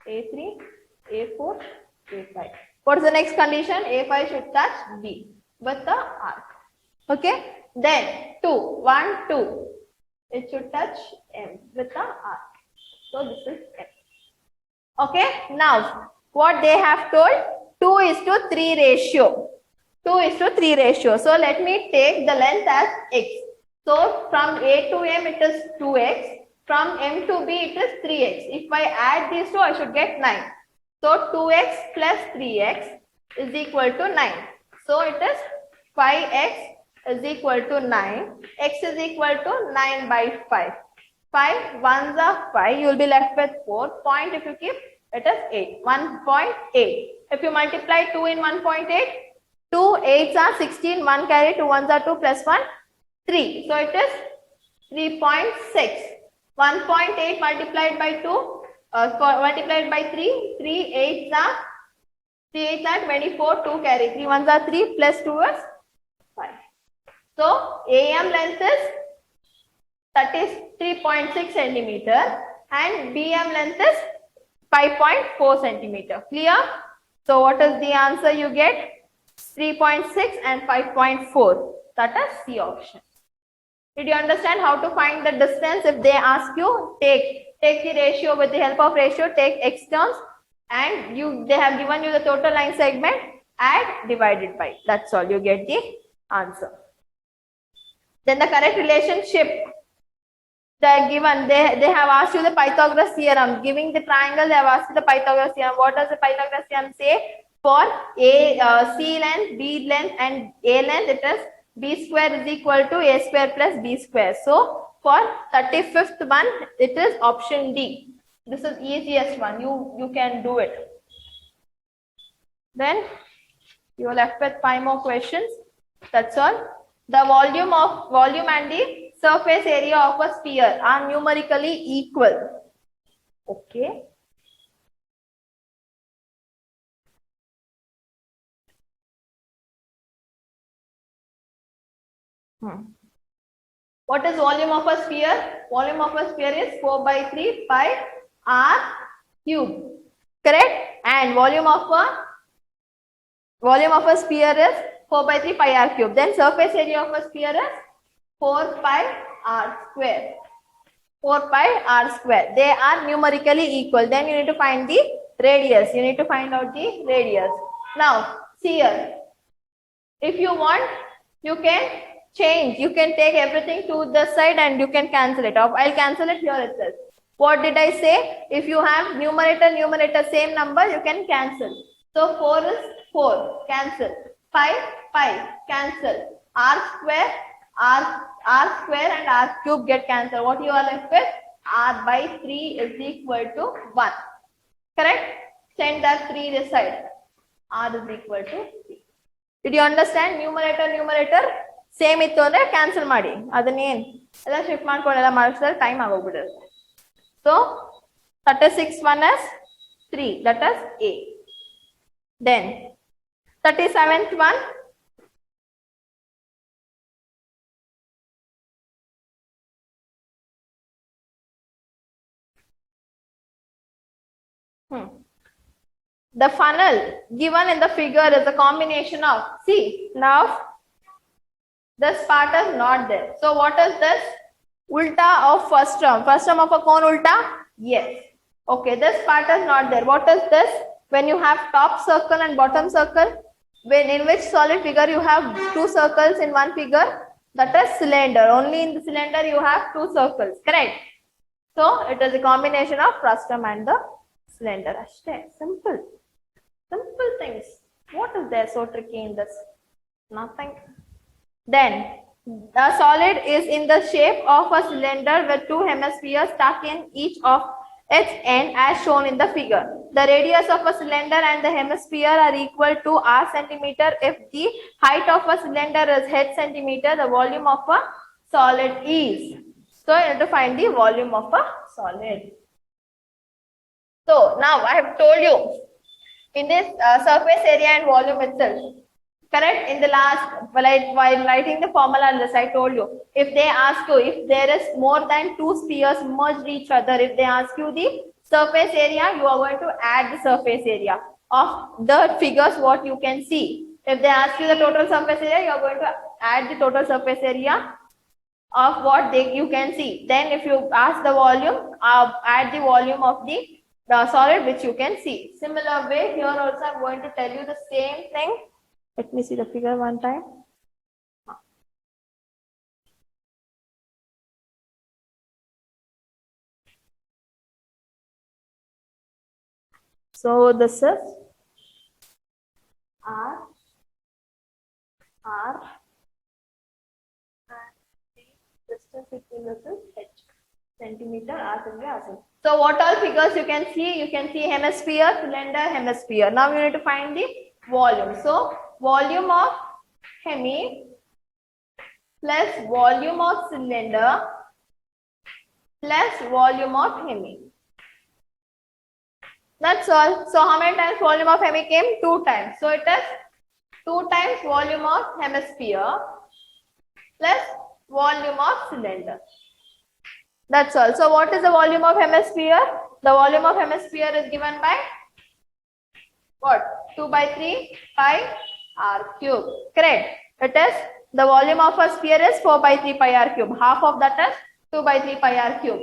A3, A4, A5. What is the next condition? A5 should touch B with the arc. Okay. Then 2, 1, 2. It should touch M with the arc. So this is M. Okay. Now, what they have told, 2:3 ratio. 2:3 ratio. So let me take the length as X. So from A to M it is 2X. From M to B it is 3X. If I add these two, I should get 9. So 2X plus 3X is equal to 9. So it is 5X is equal to 9. X is equal to 9/5. 5 ones are 5. You will be left with 4. Point if you keep, it is 8. 1.8. If you multiply 2 in 1.8, 2 8s are 16. 1 carry, 2 ones are 2 plus 1, 3. So it is 3.6. 1.8 multiplied by 2, multiplied by 3, 3 8s are 3 8s are 24, 2 carry, 3 1s are 3 plus 2 is 5. So AM length is 33.6 centimeter and BM length is 5.4 centimeter. Clear? So what is the answer you get? 3.6 and 5.4. That is C option. Did you understand how to find the distance? If they ask you, take the ratio with the help of ratio, take x terms and they have given you the total line segment, add, divided by. That's all, you get the answer. Then the correct relationship they given, they have asked you the Pythagoras theorem. Giving the triangle, they have asked you the Pythagoras theorem. What does the Pythagoras theorem say? For C length, B length and A length, it is B square is equal to A square plus B square. So for 35th one, it is option D. This is easiest one. You can do it. Then you are left with 5 more questions. That's all. The volume and the surface area of a sphere are numerically equal. Okay. What is volume of a sphere? Volume of a sphere is 4 by 3 pi r cube. Correct? And volume of a sphere is 4 by 3 pi r cube. Then surface area of a sphere is 4 pi r square. 4 pi r square. They are numerically equal. Then you need to find the radius. You need to find out the radius. Now, see here. If you want, you can change. You can take everything to the side and you can cancel it off. I'll cancel it here itself. What did I say? If you have numerator, same number, you can cancel. So 4 is 4, cancel. 5, cancel. R square and R cube get cancelled. What you are left with? R by 3 is equal to 1. Correct? Send that 3 this side. R is equal to 3. Did you understand? Numerator same ittu andre cancel ಮಾಡಿ ಅದನ್ನ ಎಲ್ಲ shift ಮಾಡ್ಕೊಂಡು ಎಲ್ಲ ಮಾಡಿಸಿದ್ರೆ time ಆಗೋಗ್ಬಿಡುತ್ತೆ. So 36 one is 3, that is A. Then 37th one, the funnel given in the figure is a combination of, see, now this part is not there. So what is this? Ulta of first term. First term of a cone ulta? Yes. Okay, this part is not there. What is this? When you have top circle and bottom circle, in which solid figure you have 2 circles in one figure, that is cylinder. Only in the cylinder you have 2 circles. Correct? So it is a combination of frustum and the cylinder. Simple. Simple things. What is there so tricky in this? Nothing. Then the solid is in the shape of a cylinder with 2 hemispheres stuck in each of its end as shown in the figure. The radius of a cylinder and the hemisphere are equal to r centimeter. If the height of a cylinder is h centimeter, the volume of a solid is. So you have to find the volume of a solid. So now I have told you in this surface area and volume itself. Correct? In the last, while writing the formula list, I told you, if they ask you, if there is more than 2 spheres merged each other, if they ask you the surface area, you are going to add the surface area of the figures what you can see. If they ask you the total surface area, you are going to add the total surface area of what you can see. Then if you ask the volume, add the volume of the solid which you can see. Similar way, here also I am going to tell you the same thing. Let me see the figure one time. So this is R, and the distance between this is H, centimeter, R centimeter. So what all figures you can see? You can see hemisphere, cylinder, hemisphere. Now you need to find the volume. So volume of hemi plus volume of cylinder plus volume of Hemi. That's all. So how many times volume of Hemi came? 2 times. So it is 2 times volume of hemisphere plus volume of cylinder. That's all. So what is the volume of hemisphere? The volume of hemisphere is given by what? 2 by 3 pi r cube. Correct. It is the volume of a sphere is 4 by 3 pi r cube. Half of that is 2 by 3 pi r cube.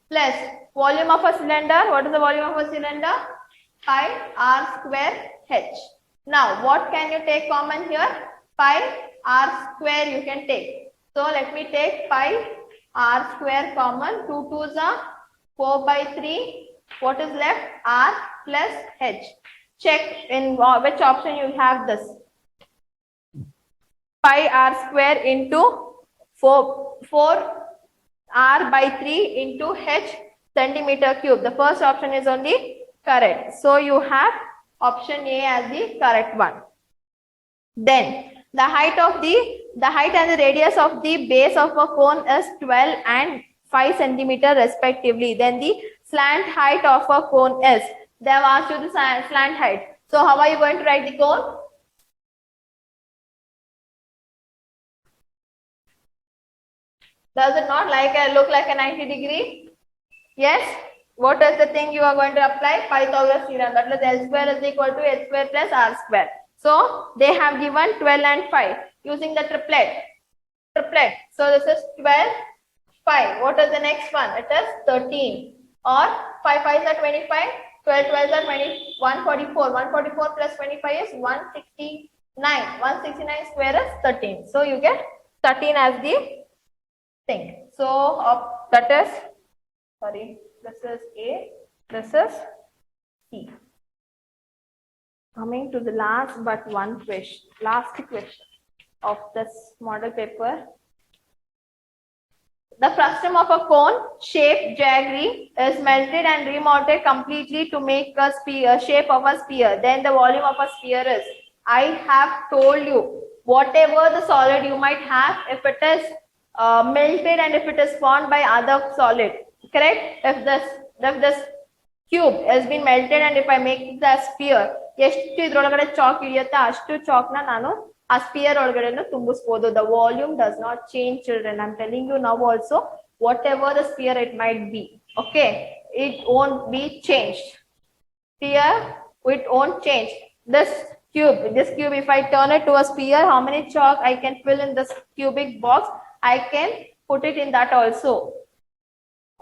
Plus volume of a cylinder. What is the volume of a cylinder? Pi r square h. Now what can you take common here? Pi r square you can take. So let me take pi r square common. 2 2s are 4 by 3. What is left? R plus h. Check in which option you have this. Pi r square into 4 r by 3 into h centimeter cube. The first option is only correct. So you have option A as the correct one. Then the height and the radius of the base of a cone is 12 and 5 centimeter respectively. Then the slant height of a cone is. They have asked you the slant height. So how are you going to write the cone? Does it not look like a 90 degree? Yes. What is the thing you are going to apply? Pythagoras theorem. That is L square is equal to h square plus r square. So they have given 12 and 5 using the triplet. So this is 12, 5. What is the next one? It is 13. Or 5 5s are 25. 12 12s are 20, 144. 144 plus 25 is 169. 169 square is 13. So you get 13 as the thing. So that is, sorry, this is A, this is C. Coming to the last question of this model paper. The frustum of a cone-shaped jaggery is melted and remolded completely to make a shape of a sphere. Then the volume of a sphere is. I have told you, whatever the solid you might have, if it is melted and if it is formed by other solid, correct? If this cube has been melted and if I make the sphere, ಎಷ್ಟು ಇದರೊಳಗಡೆ chalk ಹಿಡಿಯುತ್ತೆ ಅಷ್ಟು chalk ನ ನಾನು ಆ sphere ಒಳಗಡೆನೂ ತುಂಬಿಸಬಹುದು. The volume does not change, children. I'm telling you now also, whatever the sphere it might be, okay, it won't be changed. Here it won't change. This cube, if I turn it to a sphere, how many chalk I can fill in this cubic box? I can put it in that also.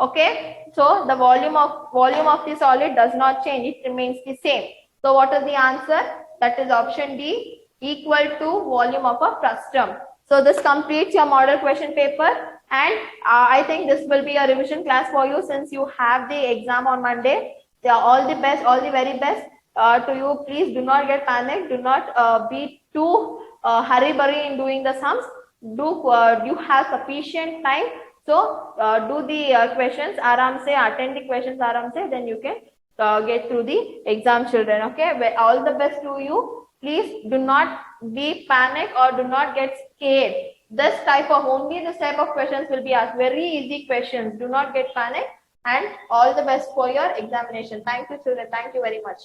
Okay, so the volume of the solid does not change, it remains the same. So what is the answer? That is option D, equal to volume of a frustum. So this completes your model question paper, and I think this will be a revision class for you since you have the exam on Monday. All the best, all the very best to you. Please do not get panicked, do not be too hurry-burry in doing the sums. You have sufficient time, so do the questions aram se, attend the questions aram se, then you can get through the exam, children. Okay, all the best to you. Please do not be panic or do not get scared. This type of questions will be asked, very easy questions. Do not get panic, and all the best for your examination. Thank you, children. Thank you very much.